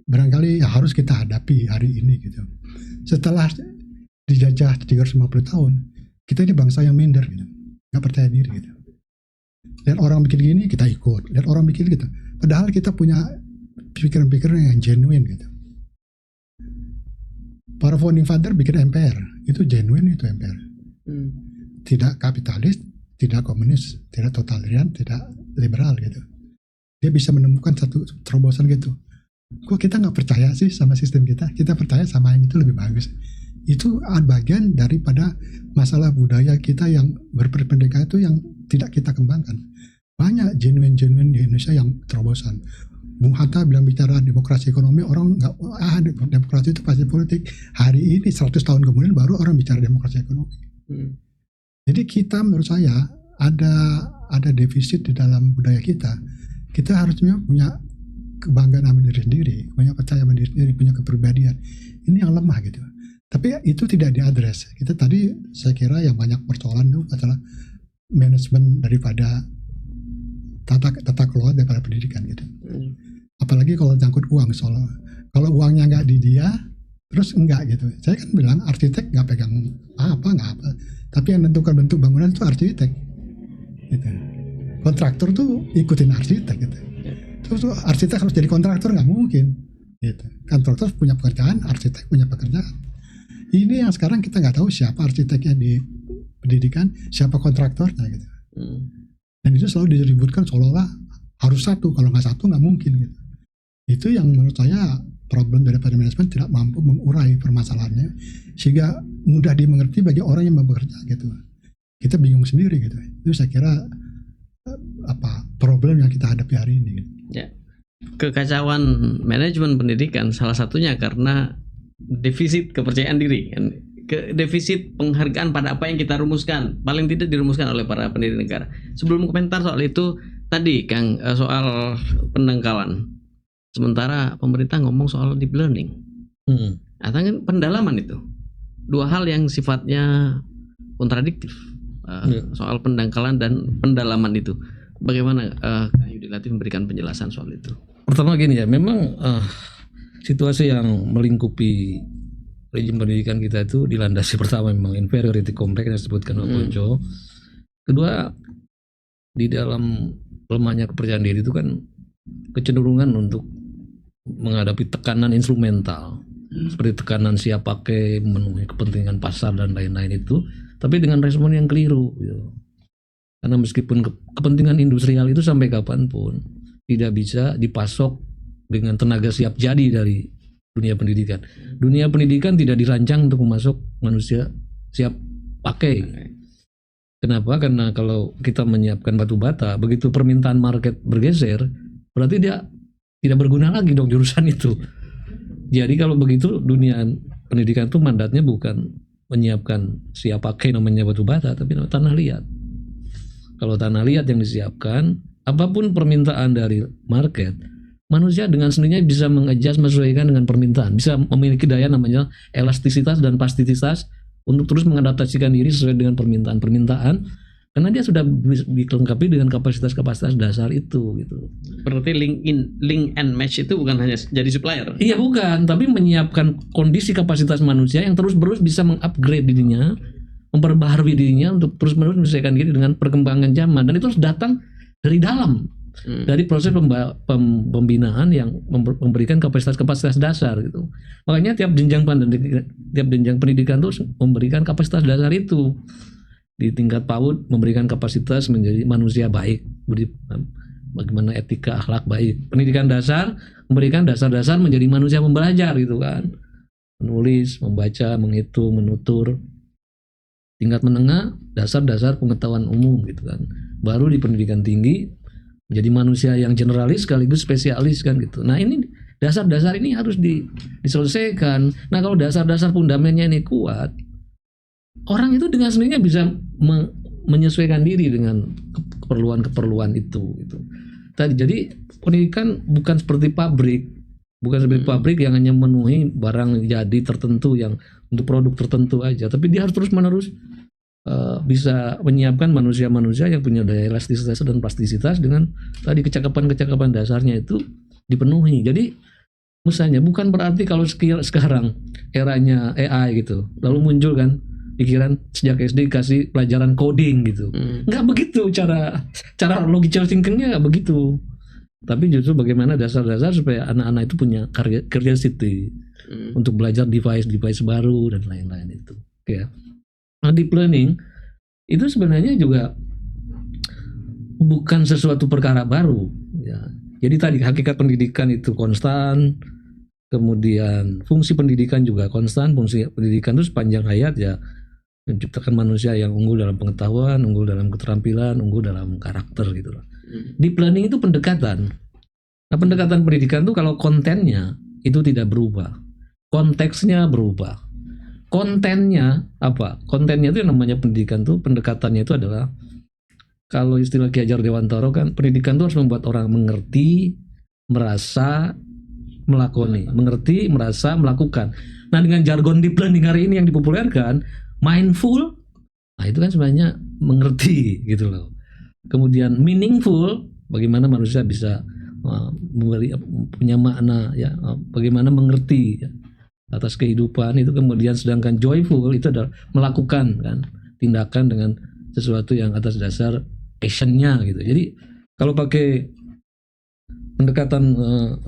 barangkali harus kita hadapi hari ini gitu. Setelah dijajah 350 tahun, kita ini bangsa yang minder gitu. Gak percaya diri gitu. Lihat orang bikin gini, kita ikut. Lihat orang bikin gitu. Padahal kita punya pikiran-pikiran yang genuine gitu. Para founding father bikin MPR, itu genuine itu MPR. Tidak kapitalis, tidak komunis, tidak totalitarian, tidak liberal gitu. Dia bisa menemukan satu terobosan gitu. Kok kita nggak percaya sih sama sistem kita? Kita percaya sama yang itu lebih bagus. Itu bagian daripada masalah budaya kita yang berpendidikan itu yang tidak kita kembangkan. Banyak genuine di Indonesia yang terobosan. Bung Hatta bilang bicara demokrasi ekonomi, orang nggak, demokrasi itu pasti politik. Hari ini 100 tahun kemudian baru orang bicara demokrasi ekonomi. Jadi kita menurut saya ada defisit di dalam budaya kita. Kita harusnya punya kebanggaan sama diri sendiri, punya percaya sama diri sendiri, punya kepribadian. Ini yang lemah gitu. Tapi itu tidak diadres. Kita tadi saya kira yang banyak persoalan itu adalah manajemen daripada tata kelola daripada pendidikan gitu. Apalagi kalau nyangkut uang, soal kalau uangnya nggak di dia, terus enggak gitu. Saya kan bilang arsitek nggak pegang nggak apa, tapi yang menentukan bentuk bangunan itu arsitek. Gitu. Kontraktor tuh ikutin arsitek gitu. Terus arsitek harus jadi kontraktor, nggak mungkin. Gitu. Kontraktor punya pekerjaan, arsitek punya pekerjaan. Ini yang sekarang kita nggak tahu siapa arsiteknya di pendidikan, siapa kontraktornya gitu. Dan itu selalu diributkan seolah-olah harus satu, kalau nggak satu nggak mungkin gitu. Itu yang menurut saya problem daripada manajemen, tidak mampu mengurai permasalahannya sehingga mudah dimengerti bagi orang yang bekerja gitu. Kita bingung sendiri gitu. Itu saya kira problem yang kita hadapi hari ini gitu. Ya. Kekacauan manajemen pendidikan salah satunya karena defisit kepercayaan diri kan. Defisit penghargaan pada apa yang kita rumuskan, paling tidak dirumuskan oleh para pendiri negara. Sebelum komentar soal itu tadi Kang, soal pendangkalan. Sementara pemerintah ngomong soal deep learning. Atau kan pendalaman itu. dua hal yang sifatnya kontradiktif soal pendangkalan dan pendalaman itu. Bagaimana Kak Yudi Latif memberikan penjelasan soal itu? Pertama gini ya, memang situasi yang melingkupi rejim pendidikan kita itu dilandasi pertama memang inferiority complex yang disebutkan Pak Ponco. Kedua, di dalam lemahnya kepercayaan diri itu kan kecenderungan untuk menghadapi tekanan instrumental seperti tekanan siap pakai, memenuhi kepentingan pasar dan lain-lain itu, tapi dengan respon yang keliru gitu. Karena meskipun kepentingan industrial itu sampai kapanpun tidak bisa dipasok dengan tenaga siap jadi dari dunia pendidikan. Dunia pendidikan tidak dirancang untuk memasok manusia siap pakai. Kenapa? Karena kalau kita menyiapkan batu bata, begitu permintaan market bergeser, berarti dia tidak berguna lagi dong jurusan itu. Jadi kalau begitu dunia pendidikan itu mandatnya bukan menyiapkan siap pakai namanya batu bata, tapi tanah liat. Kalau tanah liat yang disiapkan, apapun permintaan dari market, manusia dengan sendirinya bisa mengadjust, menyesuaikan dengan permintaan, bisa memiliki daya namanya elastisitas dan plastisitas untuk terus mengadaptasikan diri sesuai dengan permintaan, karena dia sudah dilengkapi dengan kapasitas-kapasitas dasar itu gitu. Berarti link and match itu bukan hanya jadi supplier. Iya bukan, tapi menyiapkan kondisi kapasitas manusia yang terus-menerus bisa mengupgrade dirinya, memperbaharui dirinya untuk terus-menerus menyesuaikan diri dengan perkembangan zaman, dan itu harus datang dari dalam. Dari proses pembinaan yang memberikan kapasitas-kapasitas dasar gitu. Makanya tiap jenjang pendidikan itu memberikan kapasitas dasar itu. Di tingkat PAUD memberikan kapasitas menjadi manusia baik, bagaimana etika akhlak baik. Pendidikan dasar memberikan dasar-dasar menjadi manusia pembelajar gitu kan. Menulis, membaca, menghitung, menutur. Tingkat menengah dasar-dasar pengetahuan umum gitu kan. Baru di pendidikan tinggi menjadi manusia yang generalis sekaligus spesialis kan gitu. Nah ini dasar-dasar ini harus diselesaikan. Nah kalau dasar-dasar fundamennya ini kuat, orang itu dengan sendirinya bisa menyesuaikan diri dengan keperluan-keperluan itu gitu. Jadi pendidikan bukan seperti pabrik, yang hanya memenuhi barang jadi tertentu yang untuk produk tertentu aja, tapi dia harus terus-menerus bisa menyiapkan manusia-manusia yang punya daya elastisitas dan plastisitas dengan tadi kecakapan-kecakapan dasarnya itu dipenuhi. Jadi misalnya bukan berarti kalau sekarang eranya AI gitu, lalu muncul kan pikiran sejak SD kasih pelajaran coding gitu. Nggak begitu cara logical thinkingnya nggak begitu. Tapi justru bagaimana dasar-dasar supaya anak-anak itu punya curiosity untuk belajar device baru dan lain-lain itu. Ya. Nah, deep learning itu sebenarnya juga bukan sesuatu perkara baru. Ya. Jadi tadi hakikat pendidikan itu konstan, kemudian fungsi pendidikan juga konstan. Fungsi pendidikan itu sepanjang hayat ya menciptakan manusia yang unggul dalam pengetahuan, unggul dalam keterampilan, unggul dalam karakter gitu loh. Deep learning itu pendekatan. Nah, pendekatan pendidikan itu kalau kontennya itu tidak berubah, konteksnya berubah. Kontennya apa? Kontennya itu yang namanya pendidikan tuh, pendekatannya itu adalah kalau istilah Ki Hajar Dewantara kan pendidikan itu harus membuat orang mengerti, merasa, melakoni, mengerti, merasa, melakukan. Nah dengan jargon deep learning hari ini yang dipopulerkan, mindful, nah itu kan sebenarnya mengerti gitu loh. Kemudian meaningful, bagaimana manusia bisa punya makna ya, bagaimana mengerti ya, atas kehidupan itu. Kemudian sedangkan joyful itu adalah melakukan kan tindakan dengan sesuatu yang atas dasar passionnya gitu. Jadi kalau pakai pendekatan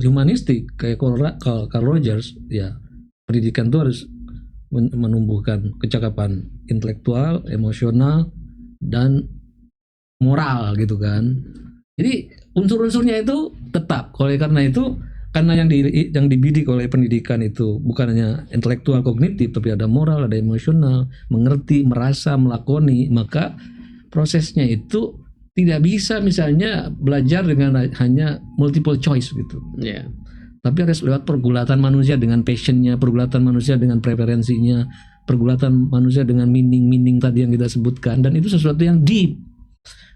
humanistik kayak Carl Rogers ya, pendidikan itu harus menumbuhkan kecakapan intelektual, emosional, dan moral gitu kan. Jadi unsur-unsurnya itu tetap. Oleh karena itu, karena yang dibidik oleh pendidikan itu bukan hanya intelektual kognitif, tapi ada moral, ada emosional, mengerti, merasa, melakoni, maka prosesnya itu tidak bisa misalnya belajar dengan hanya multiple choice gitu. Yeah. Tapi harus lewat pergulatan manusia dengan passionnya, pergulatan manusia dengan preferensinya, pergulatan manusia dengan meaning tadi yang kita sebutkan, dan itu sesuatu yang deep.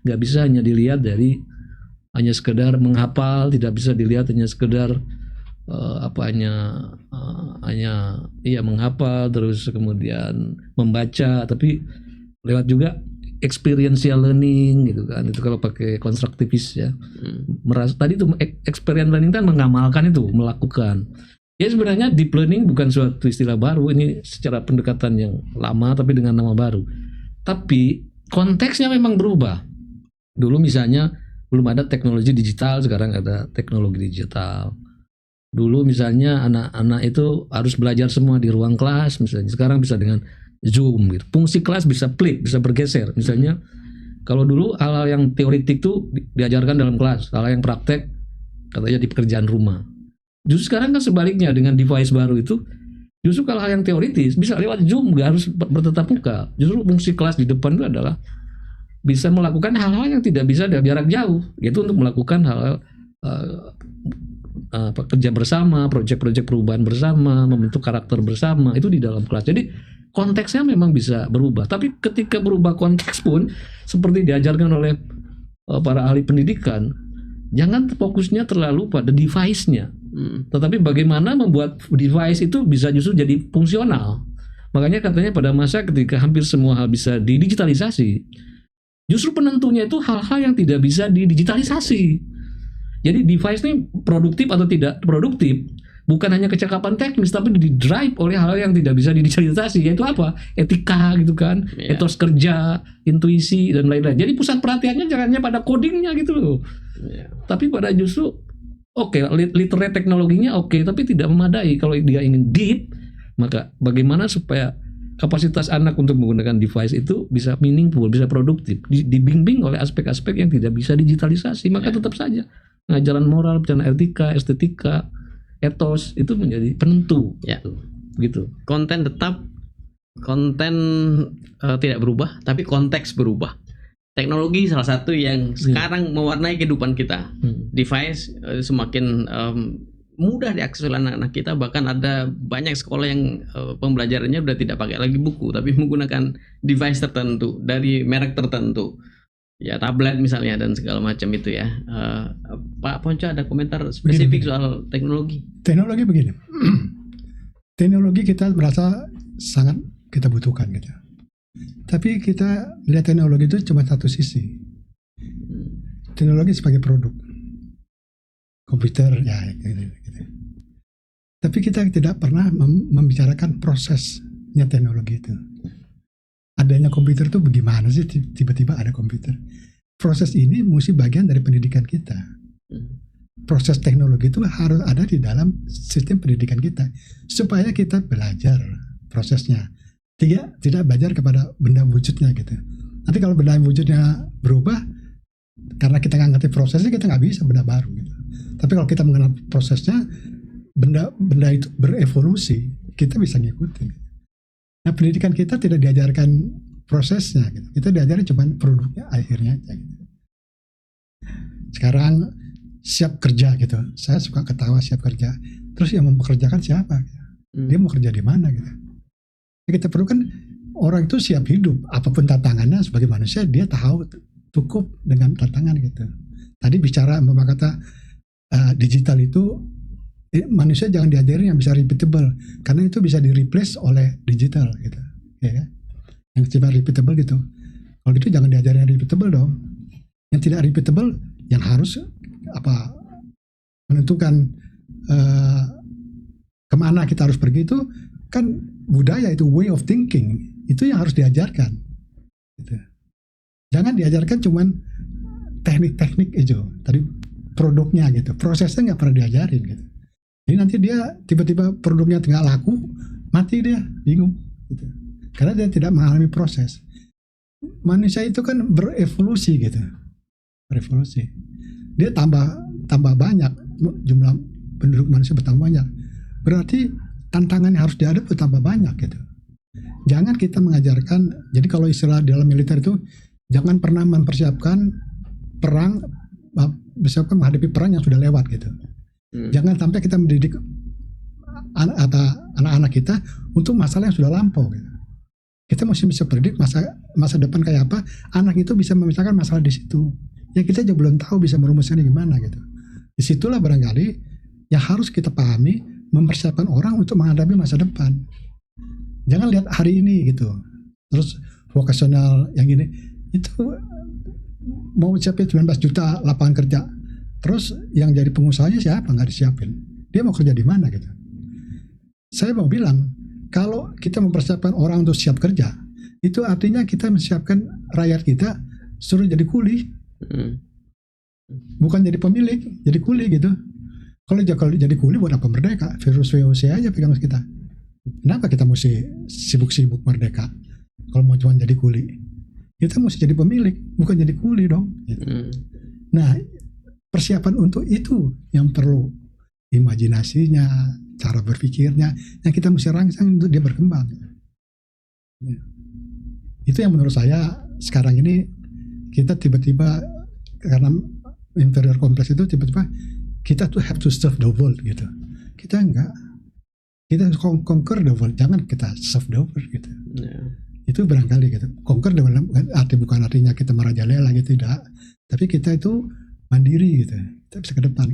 Nggak bisa hanya dilihat dari hanya sekedar menghafal, tidak bisa dilihat hanya sekedar hanya menghafal terus kemudian membaca, tapi lewat juga experiential learning gitu kan. Itu kalau pakai konstruktivis ya. Merasa tadi itu experiential learning kan mengamalkan itu, melakukan. Ya sebenarnya deep learning bukan suatu istilah baru, ini secara pendekatan yang lama tapi dengan nama baru. Tapi konteksnya memang berubah. Dulu misalnya belum ada teknologi digital, sekarang ada teknologi digital. Dulu misalnya anak-anak itu harus belajar semua di ruang kelas misalnya. Sekarang bisa dengan Zoom gitu. Fungsi kelas bisa flip, bisa bergeser. Misalnya kalau dulu hal-hal yang teoritik itu diajarkan dalam kelas, hal yang praktek katanya di pekerjaan rumah. Justru sekarang kan sebaliknya dengan device baru itu, justru kalau hal yang teoritis bisa lewat Zoom, nggak harus bertatap muka. Justru fungsi kelas di depan itu adalah bisa melakukan hal-hal yang tidak bisa dari jarak jauh, yaitu untuk melakukan hal-hal kerja bersama, proyek-proyek perubahan bersama, membentuk karakter bersama, itu di dalam kelas. Jadi konteksnya memang bisa berubah. Tapi ketika berubah konteks pun, seperti diajarkan oleh para ahli pendidikan, jangan fokusnya terlalu pada device-nya. Tetapi bagaimana membuat device itu bisa justru jadi fungsional. Makanya katanya pada masa ketika hampir semua hal bisa didigitalisasi, justru penentunya itu hal-hal yang tidak bisa didigitalisasi. Jadi device ini produktif atau tidak produktif bukan hanya kecakapan teknis, tapi di-drive oleh hal yang tidak bisa didigitalisasi, yaitu apa? Etika gitu kan, etos kerja, intuisi dan lain-lain. Jadi pusat perhatiannya jangan hanya pada codingnya gitu loh, tapi pada justru literate teknologinya tapi tidak memadai. Kalau dia ingin deep, maka bagaimana supaya kapasitas anak untuk menggunakan device itu bisa meaningful, bisa produktif, dibimbing oleh aspek-aspek yang tidak bisa digitalisasi. Maka tetap saja pengajaran moral, pengajaran etika, estetika, etos itu menjadi penentu. Gitu. Konten tetap, konten tidak berubah, tapi konteks berubah. Teknologi salah satu yang sekarang mewarnai kehidupan kita. Device semakin mudah diakses oleh anak-anak kita, bahkan ada banyak sekolah yang pembelajarannya udah tidak pakai lagi buku, tapi menggunakan device tertentu dari merek tertentu. Ya tablet misalnya dan segala macam itu ya. Pak Ponco ada komentar spesifik soal teknologi? Teknologi begini, teknologi kita merasa sangat kita butuhkan gitu. Tapi kita lihat teknologi itu cuma satu sisi. Teknologi sebagai produk, komputer ya gitu. Tapi kita tidak pernah membicarakan prosesnya teknologi itu. Adanya komputer itu bagaimana sih tiba-tiba ada komputer? Proses ini mesti bagian dari pendidikan kita. Proses teknologi itu harus ada di dalam sistem pendidikan kita supaya kita belajar prosesnya. Tidak belajar kepada benda wujudnya gitu. Nanti kalau benda wujudnya berubah karena kita nggak ngerti prosesnya, kita nggak bisa benda baru gitu. Tapi kalau kita mengenal prosesnya, benda itu berevolusi, kita bisa ngikutin. Nah, pendidikan kita tidak diajarkan prosesnya gitu. Kita diajarin cuma produknya akhirnya aja gitu. Sekarang siap kerja gitu. Saya suka ketawa siap kerja. Terus yang mempekerjakan siapa? Dia mau kerja di mana gitu. Kita perlu kan orang itu siap hidup apapun tantangannya sebagai manusia, dia tahu cukup dengan tantangan gitu. Tadi bicara kata digital itu manusia jangan diajarin yang bisa repeatable, karena itu bisa di-replace oleh digital gitu, ya. Yang cuma repeatable gitu. Kalau gitu jangan diajarin yang repeatable dong. Yang tidak repeatable, yang harus menentukan kemana kita harus pergi itu kan budaya, itu way of thinking, itu yang harus diajarkan. Gitu. Jangan diajarkan cuman teknik-teknik aja, tadi produknya gitu, prosesnya nggak pernah diajarin gitu. Jadi nanti dia tiba-tiba produknya nggak laku, mati dia, bingung gitu. Karena dia tidak mengalami proses. Manusia itu kan berevolusi gitu, berevolusi. Dia tambah banyak, jumlah penduduk manusia bertambah banyak. Berarti tantangan yang harus dihadapi bertambah banyak gitu. Jangan kita mengajarkan, jadi kalau istilah dalam militer itu, jangan pernah mempersiapkan perang, bersiapkan menghadapi perang yang sudah lewat gitu. Jangan sampai kita mendidik anak-anak kita untuk masalah yang sudah lampau gitu. Kita mesti bisa predik masa depan kayak apa, anak itu bisa memisahkan masalah di situ. Yang kita juga belum tahu bisa merumuskannya gimana gitu. Disitulah barangkali yang harus kita pahami, mempersiapkan orang untuk menghadapi masa depan. Jangan lihat hari ini gitu. Terus vokasional yang ini itu mau siapin 19 juta lapangan kerja. Terus yang jadi pengusahanya siapa? Nggak disiapin. Dia mau kerja di mana gitu. Saya mau bilang, kalau kita mempersiapkan orang untuk siap kerja, itu artinya kita menyiapkan rakyat kita suruh jadi kuli. Bukan jadi pemilik, jadi kuli gitu. Kalau jadi kuli buat apa merdeka? Virus VOC aja pegang kita. Kenapa kita mesti sibuk-sibuk merdeka? Kalau mau cuma jadi kuli, kita mesti jadi pemilik, bukan jadi kuli dong. Gitu. Nah, persiapan untuk itu yang perlu, imajinasinya, cara berpikirnya, yang kita mesti rangsang untuk dia berkembang. Itu yang menurut saya sekarang ini kita tiba-tiba karena inferior complex itu tiba-tiba kita tuh have to serve the world gitu. Kita enggak, kita conquer the world, jangan kita serve the world gitu. Itu barangkali gitu. Conquer the world bukan artinya kita merajalela gitu, tidak. Tapi kita itu mandiri gitu. Kita bisa ke depan.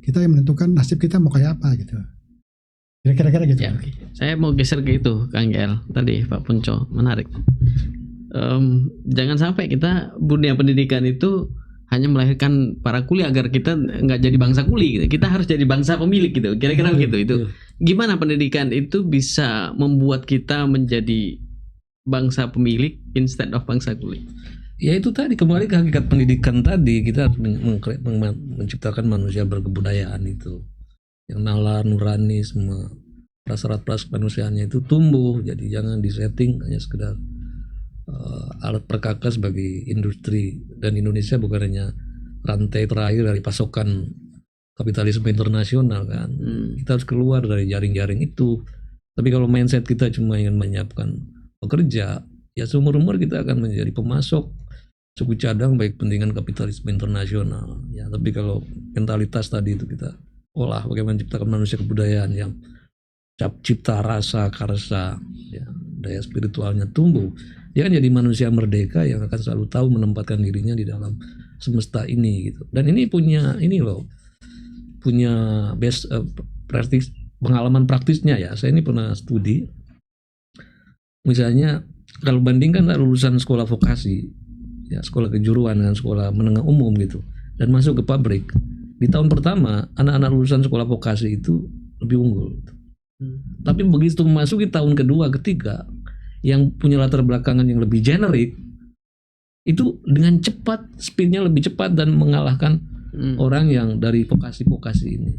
Kita yang menentukan nasib kita mau kayak apa gitu. Kira-kira gitu. Ya, okay. Saya mau geser ke itu, Kang GL. Tadi Pak Punco, menarik. Jangan sampai kita dunia pendidikan itu hanya melahirkan para kuli agar kita nggak jadi bangsa kuli gitu. Kita harus jadi bangsa pemilik gitu. Kira-kira begitu. Itu gimana pendidikan itu bisa membuat kita menjadi bangsa pemilik instead of bangsa kuli? Ya itu tadi, kembali ke hakikat pendidikan tadi, kita harus menciptakan manusia berkebudayaan itu, yang nalar, nurani, semua prasyarat kemanusiaannya itu tumbuh. Jadi jangan disetting hanya sekedar alat perkakas bagi industri. Dan Indonesia bukan hanya rantai terakhir dari pasokan kapitalisme internasional kan. Kita harus keluar dari jaring-jaring itu. Tapi kalau mindset kita cuma ingin menyiapkan pekerja, ya seumur-umur kita akan menjadi pemasok suku cadang baik kepentingan kapitalisme internasional. Ya, tapi kalau mentalitas tadi itu kita olah, bagaimana menciptakan manusia kebudayaan yang cipta rasa, karsa, ya, daya spiritualnya tumbuh, dia kan jadi manusia merdeka yang akan selalu tahu menempatkan dirinya di dalam semesta ini gitu. Dan ini punya best praktis, pengalaman praktisnya ya. Saya ini pernah studi, misalnya kalau bandingkan lulusan sekolah vokasi, ya sekolah kejuruan dengan sekolah menengah umum gitu, dan masuk ke pabrik, di tahun pertama anak-anak lulusan sekolah vokasi itu lebih unggul. Tapi begitu memasuki tahun kedua, ketiga, yang punya latar belakangan yang lebih generik, itu dengan cepat, speednya lebih cepat dan mengalahkan orang yang dari vokasi-vokasi ini.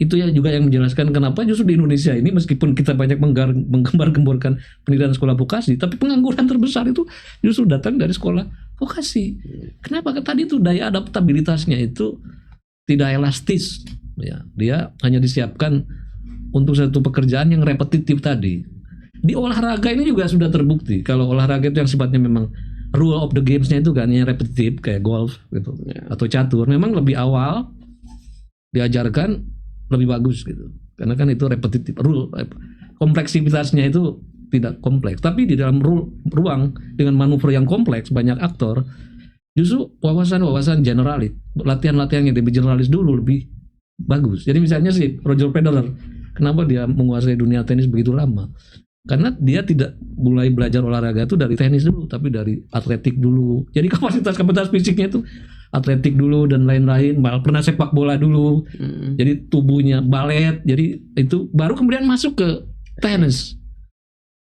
Itu ya juga yang menjelaskan kenapa justru di Indonesia ini, meskipun kita banyak menggembar-gemborkan pendidikan sekolah vokasi, tapi pengangguran terbesar itu justru datang dari sekolah vokasi. Kenapa? Tadi itu daya adaptabilitasnya itu tidak elastis. Ya, dia hanya disiapkan untuk satu pekerjaan yang repetitif tadi. Di olahraga ini juga sudah terbukti. Kalau olahraga itu yang sifatnya memang rule of the games-nya itu kan yang repetitif kayak golf gitu atau catur, memang lebih awal diajarkan lebih bagus gitu. Karena kan itu repetitif rule, kompleksitasnya itu tidak kompleks. Tapi di dalam ruang dengan manuver yang kompleks, banyak aktor, justru wawasan generalis, latihan-latihan yang lebih generalis dulu lebih bagus. Jadi misalnya si Roger Federer, kenapa dia menguasai dunia tenis begitu lama? Karena dia tidak mulai belajar olahraga itu dari tenis dulu, tapi dari atletik dulu. Jadi kapasitas fisiknya itu atletik dulu dan lain-lain. Pernah sepak bola dulu. Jadi tubuhnya balet. Jadi itu baru kemudian masuk ke tenis.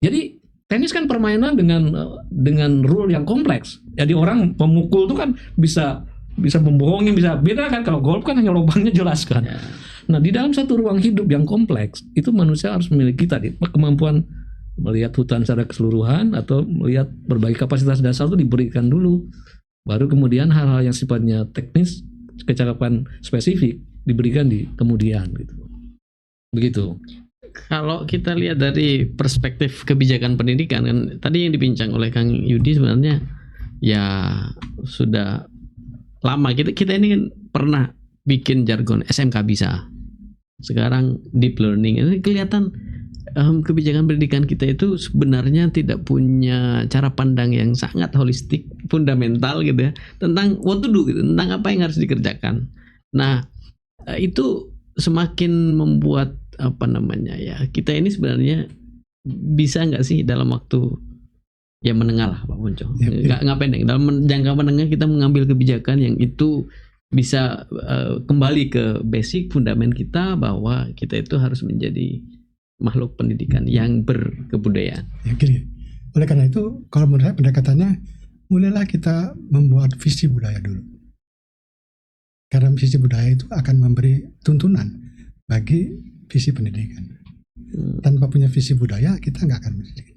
Jadi tenis kan permainan dengan rule yang kompleks. Jadi orang pemukul itu kan bisa membohongi, bisa beda kan. Kalau golf kan hanya lubangnya jelas kan. Nah, di dalam satu ruang hidup yang kompleks, itu manusia harus memiliki tadi kemampuan melihat hutan secara keseluruhan atau melihat berbagai kapasitas dasar itu diberikan dulu. Baru kemudian hal-hal yang sifatnya teknis, kecakapan spesifik diberikan di kemudian gitu. Begitu. Kalau kita lihat dari perspektif kebijakan pendidikan kan tadi yang dibincang oleh Kang Yudi, sebenarnya ya sudah lama kita ini kan pernah bikin jargon SMK bisa. Sekarang deep learning itu kelihatan kebijakan pendidikan kita itu sebenarnya tidak punya cara pandang yang sangat holistik, fundamental gitu ya, tentang what to do gitu, tentang apa yang harus dikerjakan. Nah, itu semakin membuat apa namanya ya, kita ini sebenarnya bisa nggak sih dalam waktu ya menengah lah Pak Ponco, nggak pendek, dalam jangka menengah kita mengambil kebijakan yang itu bisa kembali ke basic fundament kita, bahwa kita itu harus menjadi makhluk pendidikan yang berkebudayaan. Ya gini, oleh karena itu kalau menurut saya pendekatannya, mulailah kita membuat visi budaya dulu. Karena visi budaya itu akan memberi tuntunan bagi visi pendidikan. Tanpa punya visi budaya, kita nggak akan mendidik.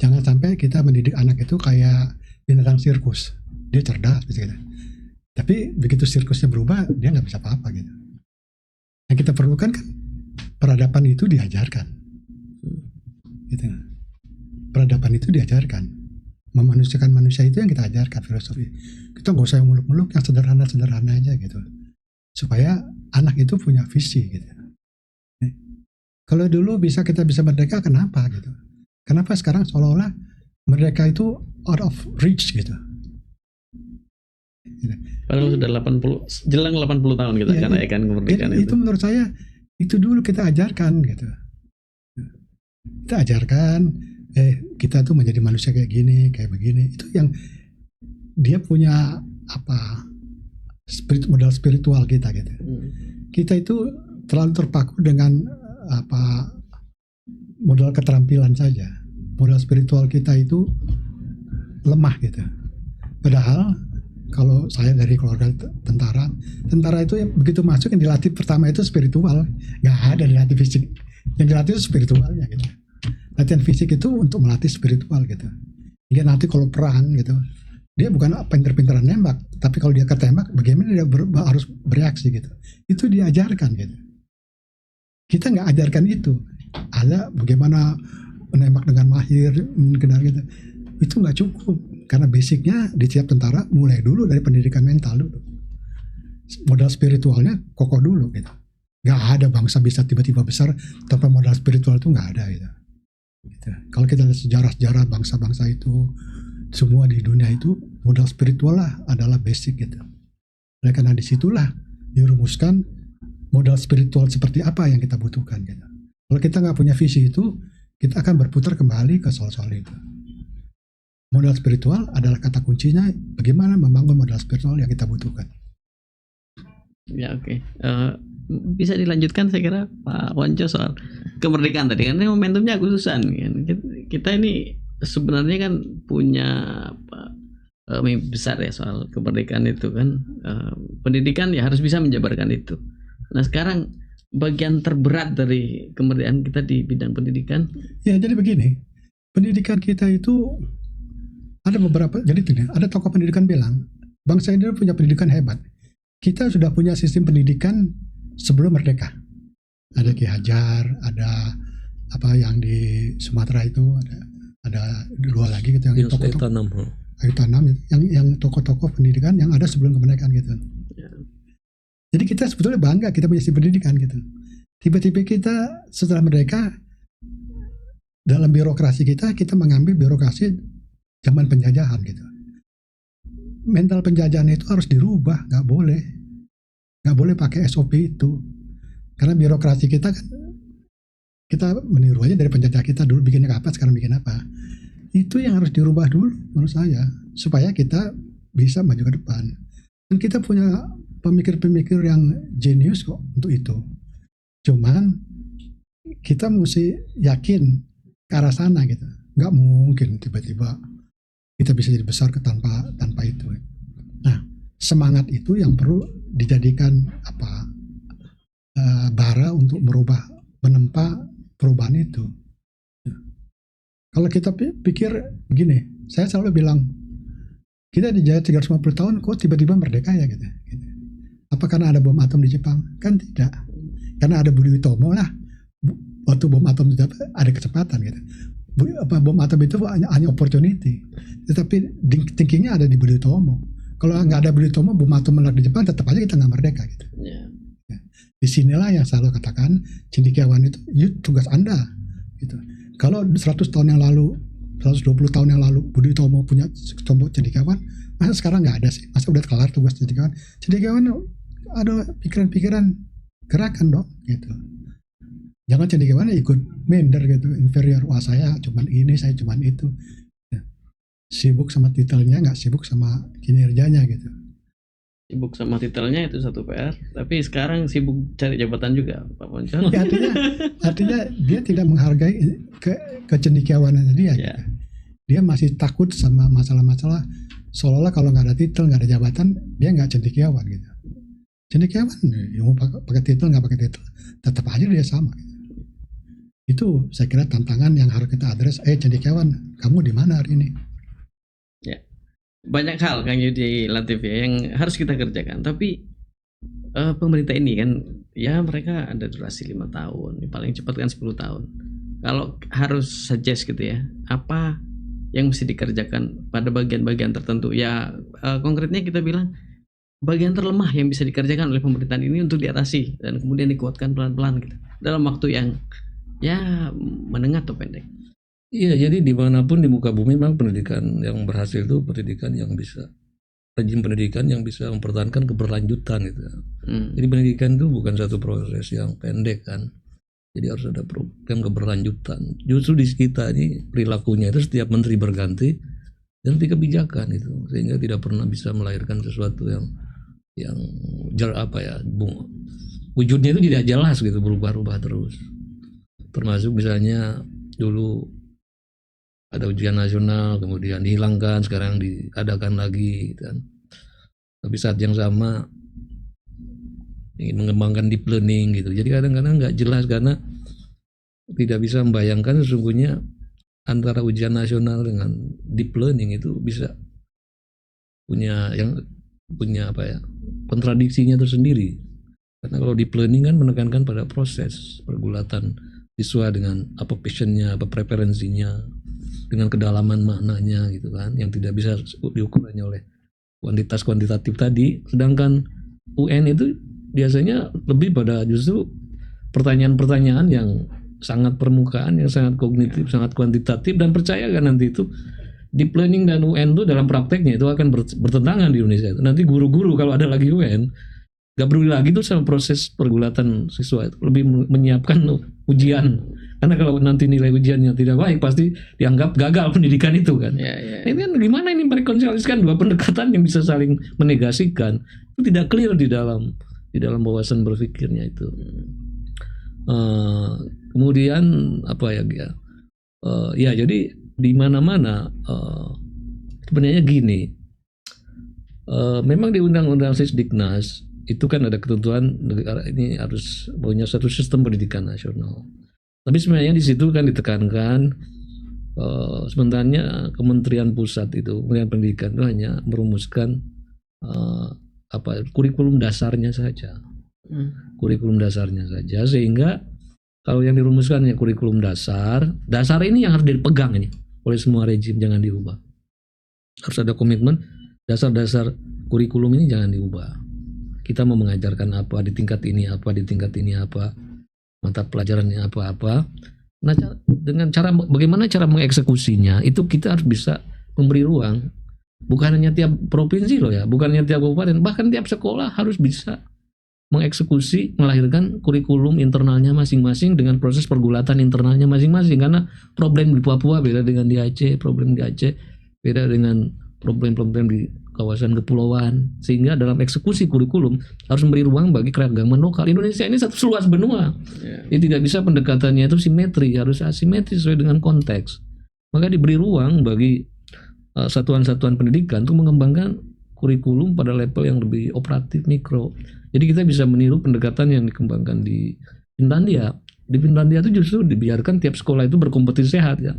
Jangan sampai kita mendidik anak itu kayak binatang sirkus. Dia cerdas, gitu. Tapi begitu sirkusnya berubah, dia nggak bisa apa-apa gitu. Yang kita perlukan kan peradaban itu diajarkan. Gitu. Peradaban itu diajarkan. Memanusiakan manusia itu yang kita ajarkan, filosofi. Kita nggak usah yang muluk-muluk, yang sederhana-sederhana aja gitu. Supaya anak itu punya visi gitu. Kalau dulu kita bisa merdeka, kenapa gitu? Kenapa sekarang seolah-olah merdeka itu out of reach gitu? Padahal sudah 80, jelang 80 tahun kita kan ya, kemerdekaan itu. Menurut saya itu dulu kita ajarkan gitu. Kita ajarkan, kita tuh menjadi manusia kayak gini, kayak begini. Itu yang dia punya apa? Modal spiritual kita gitu. Kita itu terlalu terpaku dengan apa? Modal keterampilan saja. Modal spiritual kita itu lemah gitu. Padahal kalau saya dari keluarga tentara itu yang begitu masuk yang dilatih pertama itu spiritual, nggak ada dilatih fisik. Yang dilatih itu spiritualnya gitu. Latihan fisik itu untuk melatih spiritual gitu. Hingga nanti kalau perang gitu, dia bukan pinter-pinteran nembak, tapi kalau dia ketembak, bagaimana dia harus bereaksi gitu. Itu diajarkan gitu. Kita nggak ajarkan itu. Ada bagaimana menembak dengan mahir, gitu. Itu nggak cukup. Karena basicnya di tiap tentara mulai dulu dari pendidikan mental dulu. Modal spiritualnya kokoh dulu gitu. Nggak ada bangsa bisa tiba-tiba besar tanpa modal spiritual, itu nggak ada gitu. Kalau kita lihat sejarah-sejarah bangsa-bangsa itu, semua di dunia itu modal spiritual lah adalah basic gitu. Oleh karena disitulah dirumuskan modal spiritual seperti apa yang kita butuhkan gitu. Kalau kita nggak punya visi itu, kita akan berputar kembali ke soal-soal itu. Modal spiritual adalah kata kuncinya, bagaimana membangun modal spiritual yang kita butuhkan. Ya oke. Bisa dilanjutkan saya kira Pak Ponco soal kemerdekaan tadi, karena momentumnya Agustusan kan. Kita ini sebenarnya kan punya mimpi besar ya soal kemerdekaan itu kan. Pendidikan ya harus bisa menjabarkan itu. Nah sekarang bagian terberat dari kemerdekaan kita di bidang pendidikan. Ya jadi begini, pendidikan kita itu ada beberapa, jadi ada tokoh pendidikan bilang, bangsa ini punya pendidikan hebat. Kita sudah punya sistem pendidikan sebelum merdeka. Ada Ki Hajar, ada apa yang di Sumatera itu, ada dua lagi gitu yang tokoh-tokoh Ayu Tanam, yang tokoh-tokoh pendidikan yang ada sebelum kemerdekaan gitu. Jadi kita sebetulnya bangga kita punya sistem pendidikan gitu. Tiba-tiba kita setelah merdeka, dalam birokrasi kita mengambil birokrasi zaman penjajahan gitu. Mental penjajahan itu harus dirubah, nggak boleh pakai SOP itu. Karena birokrasi kita kan, kita meniru aja dari penjajah kita dulu bikin apa, sekarang bikin apa. Itu yang harus dirubah dulu menurut saya, supaya kita bisa maju ke depan. Dan kita punya pemikir-pemikir yang jenius kok untuk itu. Cuman kita mesti yakin ke arah sana gitu. Nggak mungkin tiba-tiba kita bisa jadi besar tanpa itu. Nah, semangat itu yang perlu dijadikan bara untuk menempa perubahan itu. Kalau kita pikir begini, saya selalu bilang kita dijajah 350 tahun kok tiba-tiba merdeka ya gitu. Apa karena ada bom atom di Jepang? Kan tidak. Karena ada Budi Utomo lah. Waktu bom atom itu ada kecepatan gitu. Bom atom itu hanya opportunity. Tetapi thinkingnya ada di Budi Utomo. Kalau nggak ada Budi Utomo, bom atom meledak di Jepang, tetap aja kita nggak merdeka gitu. Yeah. Ya. Disinilah yang selalu katakan, cendekiawan itu tugas Anda. Gitu. Kalau 100 tahun yang lalu, 120 tahun yang lalu, Budi Utomo punya kelompok cendekiawan, masa sekarang nggak ada sih? Masa udah kelar tugas cendekiawan? Cendekiawan ada pikiran-pikiran gerakan dong, gitu. Jangan cendekiawan ikut minder gitu, inferior. Wah saya cuman ini, saya cuman itu. Ya. Sibuk sama titelnya, nggak sibuk sama kinerjanya gitu. Sibuk sama titelnya itu satu PR, tapi sekarang sibuk cari jabatan juga, Pak Poncol. Ya, artinya dia tidak menghargai kecendekiawanannya dia. Ya. Gitu. Dia masih takut sama masalah-masalah, seolah-olah kalau nggak ada titel, nggak ada jabatan, dia nggak cendekiawan gitu. Cendekiawan, yang mau pakai titel nggak pakai titel, tetap aja dia sama. Gitu. Itu saya kira tantangan yang harus kita address. Cendekiawan, kamu di mana hari ini? Ya. Banyak hal Kang Yudi Latif ya yang harus kita kerjakan, tapi pemerintah ini kan ya mereka ada durasi 5 tahun, paling cepat kan 10 tahun. Kalau harus suggest gitu ya, apa yang mesti dikerjakan pada bagian-bagian tertentu ya, konkretnya kita bilang bagian terlemah yang bisa dikerjakan oleh pemerintahan ini untuk diatasi dan kemudian dikuatkan pelan-pelan gitu dalam waktu yang ya menengah atau pendek. Iya, jadi dimanapun di muka bumi memang pendidikan yang berhasil itu pendidikan yang bisa, rejim pendidikan yang bisa mempertahankan keberlanjutan gitu. Jadi pendidikan itu bukan satu proses yang pendek kan. Jadi harus ada program keberlanjutan. Justru di kita ini perilakunya itu setiap menteri berganti dan kebijakan itu, sehingga tidak pernah bisa melahirkan sesuatu yang wujudnya itu tidak jelas gitu, berubah-ubah terus. Termasuk misalnya dulu ada ujian nasional, kemudian dihilangkan, sekarang diadakan lagi kan. Tapi saat yang sama ingin mengembangkan deep learning gitu. Jadi kadang-kadang nggak jelas karena tidak bisa membayangkan sesungguhnya antara ujian nasional dengan deep learning itu bisa punya kontradiksinya tersendiri. Karena kalau deep learning kan menekankan pada proses pergulatan siswa dengan apa passionnya, apa preferensinya, dengan kedalaman maknanya gitu kan, yang tidak bisa diukur hanya oleh kuantitas-kuantitatif tadi. Sedangkan UN itu biasanya lebih pada justru pertanyaan-pertanyaan yang sangat permukaan, yang sangat kognitif, sangat kuantitatif, dan percaya kan nanti itu deep learning dan UN itu dalam prakteknya itu akan bertentangan di Indonesia. Nanti guru-guru kalau ada lagi UN gak perlu lagi tuh sama proses pergulatan siswa, itu lebih menyiapkan ujian, karena kalau nanti nilai ujiannya tidak baik pasti dianggap gagal pendidikan itu kan. Ini kan gimana ini merekonsiliasikan dua pendekatan yang bisa saling menegasikan, itu tidak clear di dalam wawasan berpikirnya itu. Kemudian apa ya ya jadi di mana-mana sebenarnya gini, memang di undang-undang Sisdiknas itu kan ada ketentuan negara ini harus punya satu sistem pendidikan nasional. Tapi sebenarnya di situ kan ditekankan sebenarnya Kementerian Pusat itu, Kementerian Pendidikan itu hanya merumuskan kurikulum dasarnya saja. Kurikulum dasarnya saja, sehingga kalau yang dirumuskan ya kurikulum dasar ini yang harus dipegang ini oleh semua rejim, jangan diubah. Harus ada komitmen dasar-dasar kurikulum ini jangan diubah. Kita mau mengajarkan apa di tingkat ini apa, mata pelajarannya apa. Nah, dengan bagaimana cara mengeksekusinya itu kita harus bisa memberi ruang. Bukan hanya tiap provinsi loh ya, bukan hanya tiap kabupaten, bahkan tiap sekolah harus bisa mengeksekusi, melahirkan kurikulum internalnya masing-masing dengan proses pergulatan internalnya masing-masing. Karena problem di Papua beda dengan di Aceh, problem di Aceh beda dengan problem-problem di kawasan kepulauan, sehingga dalam eksekusi kurikulum harus memberi ruang bagi keragaman lokal. Indonesia ini satu seluas benua, jadi tidak bisa pendekatannya itu simetri, harus asimetri sesuai dengan konteks. Maka diberi ruang bagi satuan-satuan pendidikan untuk mengembangkan kurikulum pada level yang lebih operatif mikro. Jadi kita bisa meniru pendekatan yang dikembangkan di Finlandia. Di Finlandia itu justru dibiarkan tiap sekolah itu berkompetisi sehat ya,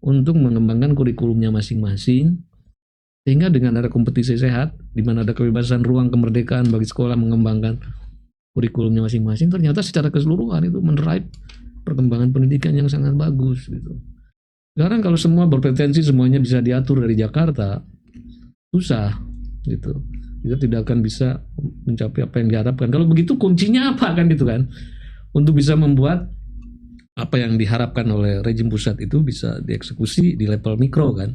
untuk mengembangkan kurikulumnya masing-masing. Sehingga dengan ada kompetisi sehat, di mana ada kebebasan ruang kemerdekaan bagi sekolah mengembangkan kurikulumnya masing-masing, ternyata secara keseluruhan itu mendrive perkembangan pendidikan yang sangat bagus gitu. Sekarang kalau semua berpretensi semuanya bisa diatur dari Jakarta, susah gitu. Kita tidak akan bisa mencapai apa yang diharapkan. Kalau begitu kuncinya apa kan gitu kan? Untuk bisa membuat apa yang diharapkan oleh rejim pusat itu bisa dieksekusi di level mikro kan.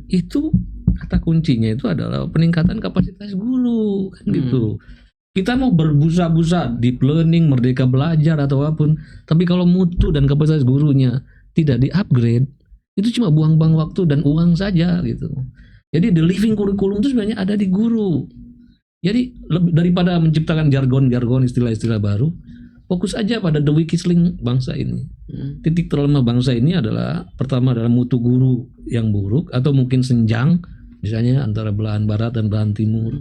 Itu kata kuncinya itu adalah peningkatan kapasitas guru kan gitu. Kita mau berbusa-busa deep learning, merdeka belajar atau apapun, tapi kalau mutu dan kapasitas gurunya tidak di-upgrade, itu cuma buang-buang waktu dan uang saja gitu. Jadi the living curriculum itu sebenarnya ada di guru. Jadi daripada menciptakan jargon-jargon, istilah-istilah baru, fokus aja pada the weakest link bangsa ini. Titik terlemah bangsa ini adalah, pertama adalah mutu guru yang buruk atau mungkin senjang, misalnya antara belahan barat dan belahan timur.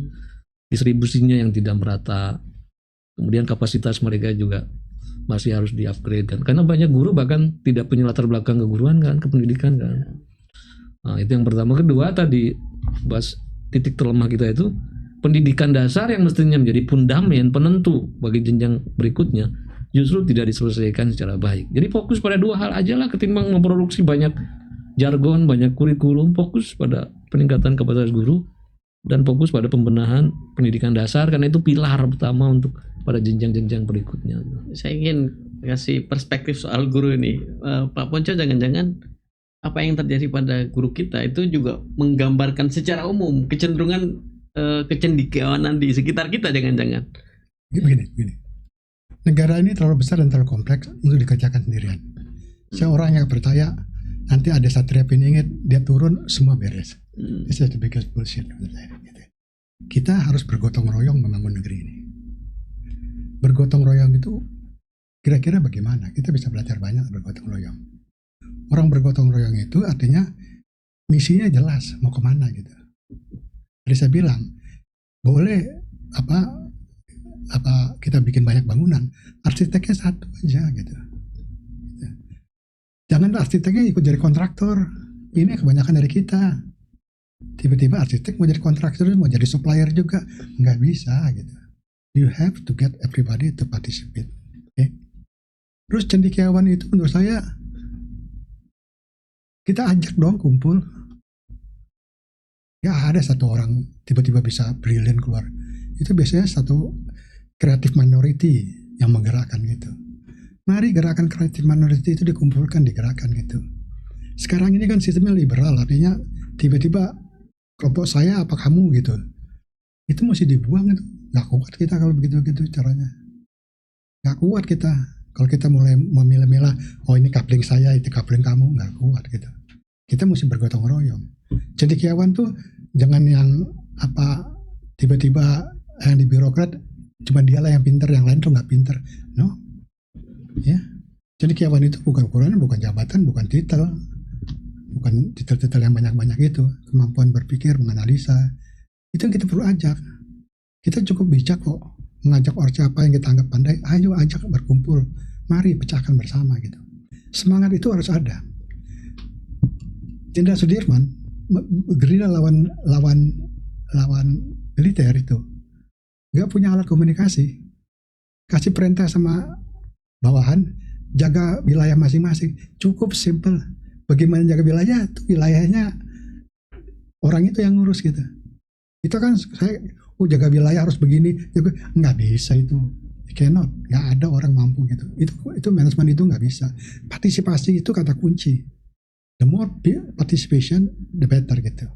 Distribusinya yang tidak merata, kemudian kapasitas mereka juga masih harus di-upgrade kan, karena banyak guru bahkan tidak punya latar belakang keguruan kan, kependidikan kan. Nah, itu yang pertama. Kedua tadi bahas titik terlemah kita itu pendidikan dasar yang mestinya menjadi fundamen penentu bagi jenjang berikutnya justru tidak diselesaikan secara baik. Jadi fokus pada dua hal aja lah ketimbang memproduksi banyak jargon, banyak kurikulum. Fokus pada peningkatan kapasitas guru dan fokus pada pembenahan pendidikan dasar, karena itu pilar pertama untuk pada jenjang-jenjang berikutnya. Saya ingin kasih perspektif soal guru ini, Pak Ponco. Jangan-jangan apa yang terjadi pada guru kita itu juga menggambarkan secara umum kecenderungan kecendikiawanan di sekitar kita, jangan-jangan. Begini. Negara ini terlalu besar dan terlalu kompleks untuk dikerjakan sendirian. Saya orang yang percaya nanti ada Satria Piningit, dia turun semua beres. This is the biggest bullshit. Kita harus bergotong royong membangun negeri ini. Bergotong royong itu kira-kira bagaimana? Kita bisa belajar banyak bergotong royong. Orang bergotong royong itu artinya misinya jelas mau kemana gitu. Jadi saya bilang boleh apa kita bikin banyak bangunan, arsiteknya satu aja gitu. Jangan arsiteknya ikut jadi kontraktor. Ini kebanyakan dari kita. Tiba-tiba arsitek mau jadi kontraktor, mau jadi supplier juga, nggak bisa gitu. You have to get everybody to participate. Okay? Terus cendekiawan itu menurut saya kita ajak dong kumpul. Ya ada satu orang tiba-tiba bisa brilliant keluar. Itu biasanya satu creative minority yang menggerakkan gitu. Mari gerakan creative minority itu dikumpulkan, digerakkan gitu. Sekarang ini kan sistemnya liberal, artinya tiba-tiba kelompok saya apa kamu gitu. Itu mesti dibuang itu. Gak kuat kita kalau begitu-begitu caranya. Gak kuat kita. Kalau kita mulai memilah-milah, oh ini coupling saya, itu coupling kamu, gak kuat gitu. Kita mesti bergotong royong. Cendekiawan tuh jangan yang tiba-tiba yang di birokrat cuma dialah yang pinter, yang lain tuh gak pinter. No. Ya. Cendekiawan itu bukan ukurannya, bukan jabatan, bukan titel. Bukan titel-titel yang banyak-banyak itu. Kemampuan berpikir, menganalisa. Itu yang kita perlu ajak. Kita cukup bijak kok. Mengajak orang siapa yang kita anggap pandai. Ayo ajak berkumpul. Mari pecahkan bersama gitu. Semangat itu harus ada. Jenderal Sudirman gerila lawan militer itu. Gak punya alat komunikasi. Kasih perintah sama bawahan. Jaga wilayah masing-masing. Cukup simple. Bagaimana jaga wilayah, itu wilayahnya orang itu yang ngurus gitu. Itu kan saya, jaga wilayah harus begini, nggak bisa itu. Cannot, nggak ada orang mampu gitu. Itu manajemen itu nggak bisa. Partisipasi itu kata kunci. The more participation, the better gitu.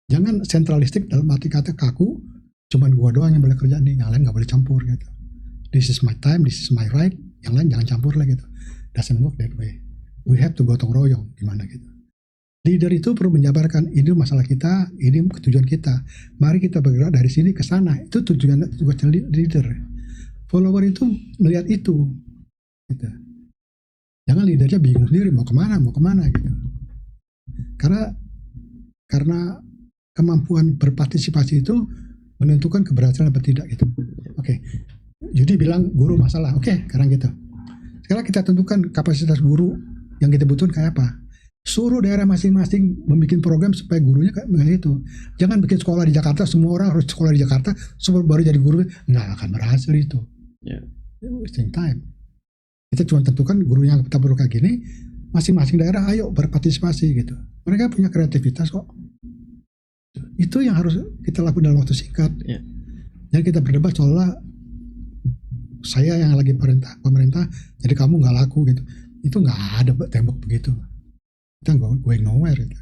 Jangan sentralistik dalam arti kata kaku, cuman gua doang yang boleh kerja nih, yang lain nggak boleh campur gitu. This is my time, this is my right, yang lain jangan campur lah gitu. Doesn't work that way. We have to gotong royong gimana gitu. Leader itu perlu menjabarkan ini masalah kita, ini tujuan kita. Mari kita bergerak dari sini ke sana. Itu tujuan leader. Follower itu melihat itu. Gitu. Jangan leadernya bingung sendiri mau kemana gitu. Karena kemampuan berpartisipasi itu menentukan keberhasilan atau tidak gitu. Oke. Jadi bilang guru masalah. Oke, sekarang gitu. Sekarang kita tentukan kapasitas guru yang kita butuhkan kayak apa. Suruh daerah masing-masing membuat program supaya gurunya kayak itu. Jangan bikin sekolah di Jakarta, semua orang harus sekolah di Jakarta, sebelum baru jadi guru. Nggak akan berhasil itu. Wasting time. Kita cuma tentukan guru yang kita perlu kayak gini, masing-masing daerah ayo berpartisipasi gitu. Mereka punya kreativitas kok. Itu yang harus kita lakukan dalam waktu singkat. Jadi kita berdebat seolah saya yang lagi pemerintah, jadi kamu nggak laku gitu. Itu nggak ada tembok begitu. Kita going nowhere gitu.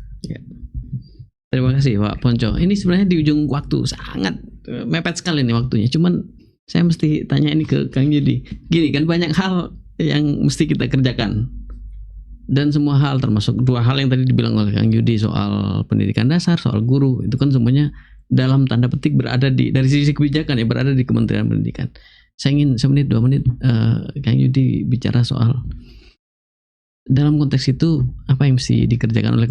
Terima kasih Pak Ponco. Ini sebenarnya di ujung waktu sangat mepet sekali nih waktunya. Cuman saya mesti tanya ini ke Kang Yudi. Gini kan, banyak hal yang mesti kita kerjakan. Dan semua hal, termasuk 2 hal yang tadi dibilang oleh Kang Yudi soal pendidikan dasar, soal guru, itu kan semuanya dalam tanda petik berada dari sisi kebijakan ya, berada di Kementerian Pendidikan. Saya ingin 1 menit 2 menit Kang Yudi bicara soal dalam konteks itu apa yang mesti dikerjakan oleh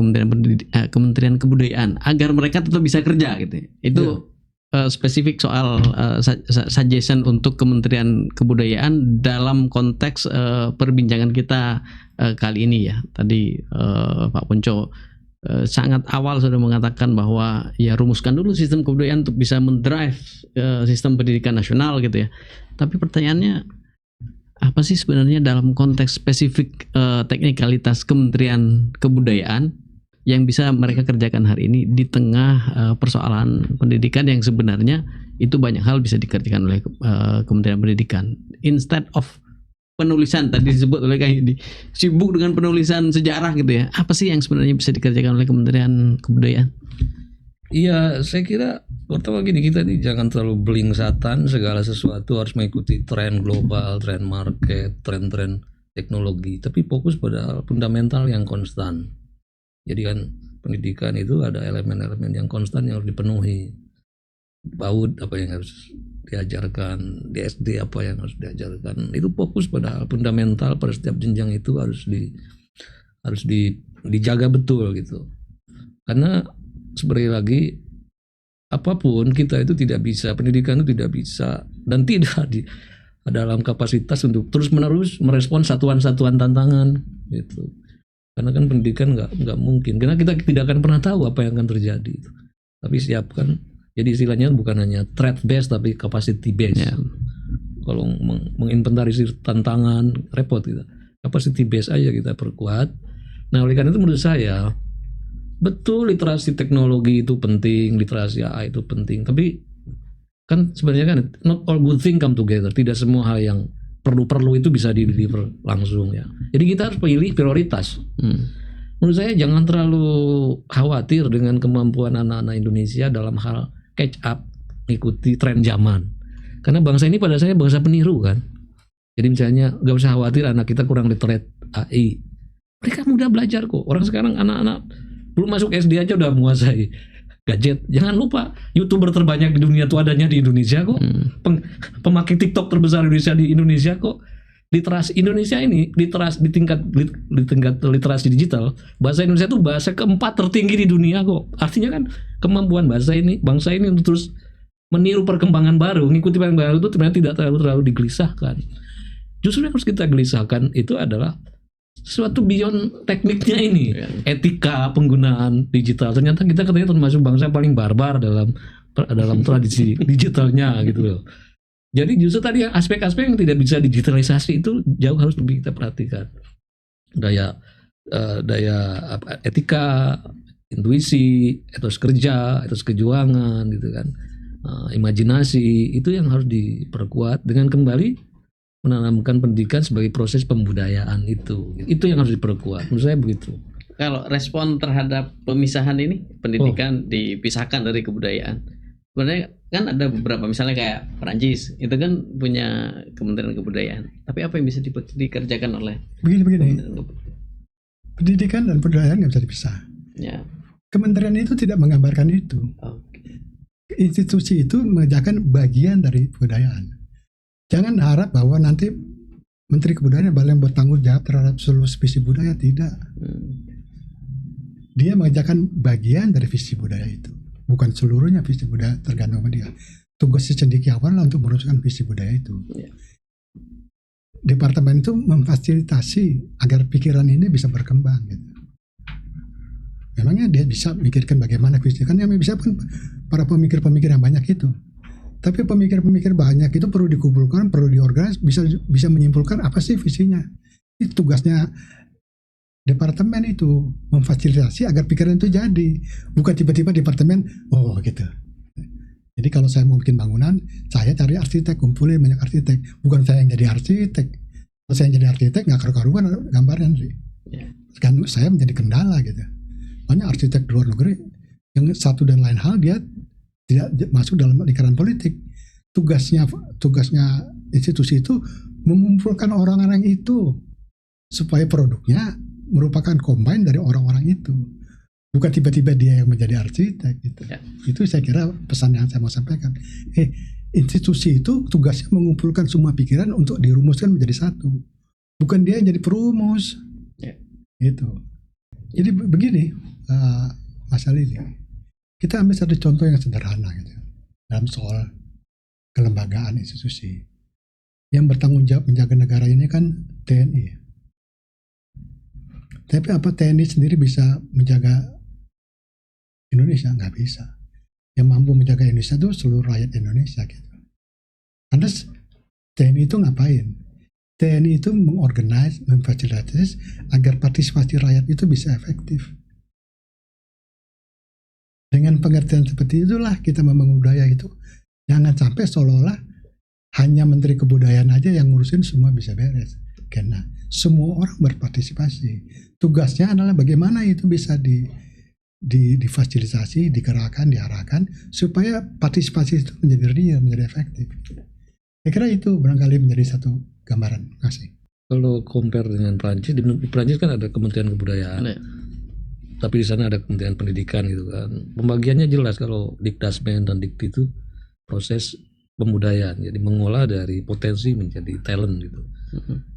Kementerian Kebudayaan agar mereka tetap bisa kerja gitu. Itu spesifik soal suggestion untuk Kementerian Kebudayaan dalam konteks perbincangan kita kali ini ya. Tadi Pak Ponco sangat awal sudah mengatakan bahwa ya rumuskan dulu sistem kebudayaan untuk bisa mendrive sistem pendidikan nasional gitu ya. Tapi pertanyaannya, apa sih sebenarnya dalam konteks spesifik teknikalitas Kementerian Kebudayaan yang bisa mereka kerjakan hari ini di tengah persoalan pendidikan yang sebenarnya itu banyak hal bisa dikerjakan oleh Kementerian Pendidikan. Instead of penulisan, tadi disebut oleh Kang Yudi, sibuk dengan penulisan sejarah gitu ya. Apa sih yang sebenarnya bisa dikerjakan oleh Kementerian Kebudayaan? Iya, saya kira pertama gini, kita nih jangan terlalu belingsatan segala sesuatu harus mengikuti tren global, tren market, tren-tren teknologi, tapi fokus pada hal fundamental yang konstan. Jadi kan pendidikan itu ada elemen-elemen yang konstan yang harus dipenuhi. PAUD apa yang harus diajarkan, di SD apa yang harus diajarkan, itu fokus pada hal fundamental pada setiap jenjang itu harus dijaga betul gitu. Karena sebenarnya lagi apapun kita itu tidak bisa, pendidikan itu tidak bisa dan tidak dalam kapasitas untuk terus menerus merespon satuan-satuan tantangan gitu. Karena kan pendidikan nggak mungkin, karena kita tidak akan pernah tahu apa yang akan terjadi. Tapi siapkan, jadi istilahnya bukan hanya threat based tapi capacity based. Yeah. Kalau menginventarisir tantangan repot kita, capacity based aja kita perkuat. Nah oleh karena itu menurut saya betul literasi teknologi itu penting, literasi AI itu penting, tapi kan sebenarnya kan not all good thing come together. Tidak semua hal yang perlu itu bisa di-deliver langsung ya. Jadi kita harus pilih prioritas. Menurut saya jangan terlalu khawatir dengan kemampuan anak-anak Indonesia dalam hal catch up, mengikuti tren zaman. Karena bangsa ini pada saya bangsa peniru kan. Jadi misalnya gak usah khawatir anak kita kurang literate AI. Mereka mudah belajar kok. Orang sekarang anak-anak belum masuk SD aja udah menguasai gadget. Jangan lupa YouTuber terbanyak di dunia itu adanya di Indonesia kok. Pemakai TikTok terbesar di Indonesia kok. Literasi Indonesia ini di tingkat literasi digital, bahasa Indonesia itu bahasa keempat tertinggi di dunia kok. Artinya kan kemampuan bangsa ini untuk terus meniru perkembangan baru, mengikuti perkembangan baru itu sebenarnya tidak terlalu digelisahkan. Justru yang harus kita gelisahkan itu adalah sesuatu beyond tekniknya ini, etika penggunaan digital. Ternyata kita katanya termasuk bangsa paling barbar dalam tradisi digitalnya gitu loh. Jadi justru tadi aspek-aspek yang tidak bisa digitalisasi itu jauh harus lebih kita perhatikan. Daya etika, intuisi, etos kerja, etos kejuangan gitu kan. Imajinasi itu yang harus diperkuat dengan kembali menanamkan pendidikan sebagai proses pembudayaan itu yang harus diperkuat. Menurut saya begitu. Kalau respon terhadap pemisahan ini, pendidikan dipisahkan dari kebudayaan, sebenarnya kan ada beberapa, misalnya kayak Perancis itu kan punya Kementerian Kebudayaan, tapi apa yang bisa dikerjakan oleh begini pendidikan dan kebudayaan nggak bisa dipisah ya. Kementerian itu tidak menggambarkan itu. Institusi itu mengerjakan bagian dari kebudayaan. Jangan harap bahwa nanti Menteri Kebudayaan yang bertanggung jawab terhadap seluruh visi budaya, tidak. Dia mengerjakan bagian dari visi budaya itu, bukan seluruhnya visi budaya, tergantung sama dia. Tugas cendekiawan lah untuk merumuskan visi budaya itu. Departemen itu memfasilitasi agar pikiran ini bisa berkembang gitu. Memangnya dia bisa memikirkan bagaimana visi, kan yang bisa pun para pemikir-pemikir yang banyak itu. Tapi pemikir-pemikir banyak itu perlu dikumpulkan, perlu diorganisasi, bisa menyimpulkan apa sih visinya. Itu tugasnya departemen itu, memfasilitasi agar pikiran itu jadi. Bukan tiba-tiba departemen, gitu. Jadi kalau saya mau bikin bangunan, saya cari arsitek, kumpulin banyak arsitek. Bukan saya yang jadi arsitek. Kalau saya yang jadi arsitek, nggak karu-karuan gambarnya sih. Kan saya menjadi kendala gitu. Banyak arsitek di luar negeri, yang satu dan lain hal dia tidak masuk dalam lingkaran politik. Tugasnya institusi itu mengumpulkan orang-orang itu supaya produknya merupakan combine dari orang-orang itu, bukan tiba-tiba dia yang menjadi arsitek gitu. Ya. Itu saya kira pesan yang saya mau sampaikan. Institusi itu tugasnya mengumpulkan semua pikiran untuk dirumuskan menjadi satu, bukan dia yang jadi perumus. Ya. Gitu. Jadi begini, Mas Ali, kita ambil satu contoh yang sederhana gitu dalam soal kelembagaan institusi. Yang bertanggung jawab menjaga negara ini kan TNI. Tapi apa TNI sendiri bisa menjaga Indonesia? Nggak bisa. Yang mampu menjaga Indonesia itu seluruh rakyat Indonesia gitu. Lantas TNI itu ngapain? TNI itu mengorganize, memfasilitasi agar partisipasi rakyat itu bisa efektif. Dengan pengertian seperti itulah kita membangun budaya itu. Jangan sampai seolah-olah hanya Menteri Kebudayaan aja yang ngurusin semua bisa beres. Karena semua orang berpartisipasi. Tugasnya adalah bagaimana itu bisa difasilitasi, digerakkan, diarahkan supaya partisipasi itu menjadi real, menjadi efektif. Saya kira itu barangkali menjadi satu gambaran. Terima kasih. Kalau compare dengan Prancis, di Prancis kan ada Kementerian Kebudayaan. Tapi di sana ada Kementerian Pendidikan gitu kan. Pembagiannya jelas. Kalau Dikdasmen dan Dikti itu proses pembudayaan, jadi mengolah dari potensi menjadi talent gitu.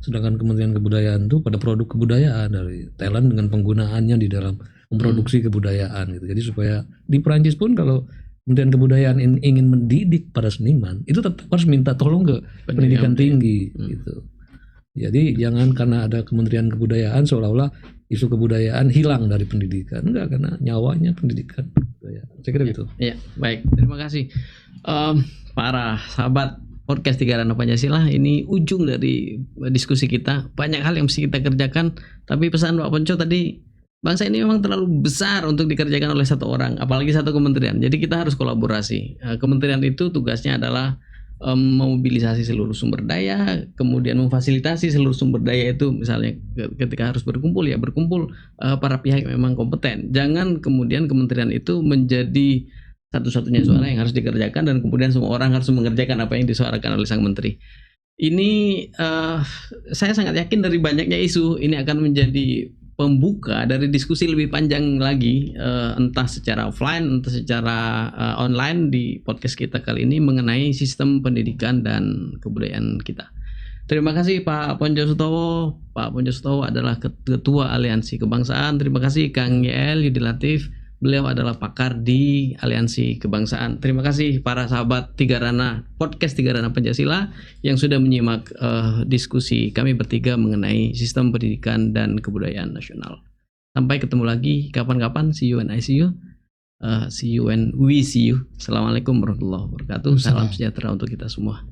Sedangkan Kementerian Kebudayaan itu pada produk kebudayaan, dari talent dengan penggunaannya di dalam memproduksi kebudayaan gitu. Jadi supaya di Perancis pun kalau Kementerian Kebudayaan ingin mendidik para seniman, itu tetap harus minta tolong ke pendidikan tinggi gitu. Jadi jangan karena ada Kementerian Kebudayaan seolah-olah isu kebudayaan hilang dari pendidikan. Enggak, karena nyawanya pendidikan kebudayaan. Saya kira gitu. Iya, baik. Terima kasih. Para sahabat podcast Tiga Rana Pancasila, ini ujung dari diskusi kita. Banyak hal yang mesti kita kerjakan, tapi pesan Pak Ponco tadi, bangsa ini memang terlalu besar untuk dikerjakan oleh satu orang, apalagi satu kementerian. Jadi kita harus kolaborasi. Kementerian itu tugasnya adalah memobilisasi seluruh sumber daya, kemudian memfasilitasi seluruh sumber daya itu, misalnya ketika harus berkumpul ya berkumpul para pihak yang memang kompeten. Jangan kemudian kementerian itu menjadi satu-satunya suara yang harus dikerjakan dan kemudian semua orang harus mengerjakan apa yang disuarakan oleh sang menteri. Ini saya sangat yakin dari banyaknya isu ini akan menjadi pembuka dari diskusi lebih panjang lagi, entah secara offline, entah secara online di podcast kita kali ini mengenai sistem pendidikan dan kebudayaan kita. Terima kasih Pak Ponco Sutowo. Pak Ponco Sutowo adalah Ketua Aliansi Kebangsaan. Terima kasih Kang YL Yudi Latif. Beliau adalah pakar di Aliansi Kebangsaan. Terima kasih para sahabat Tiga Rana, podcast Tiga Rana Pancasila yang sudah menyimak diskusi kami bertiga mengenai sistem pendidikan dan kebudayaan nasional. Sampai ketemu lagi kapan-kapan. See you and I see you. See you and we see you. Assalamualaikum warahmatullahi wabarakatuh. Salam sejahtera untuk kita semua.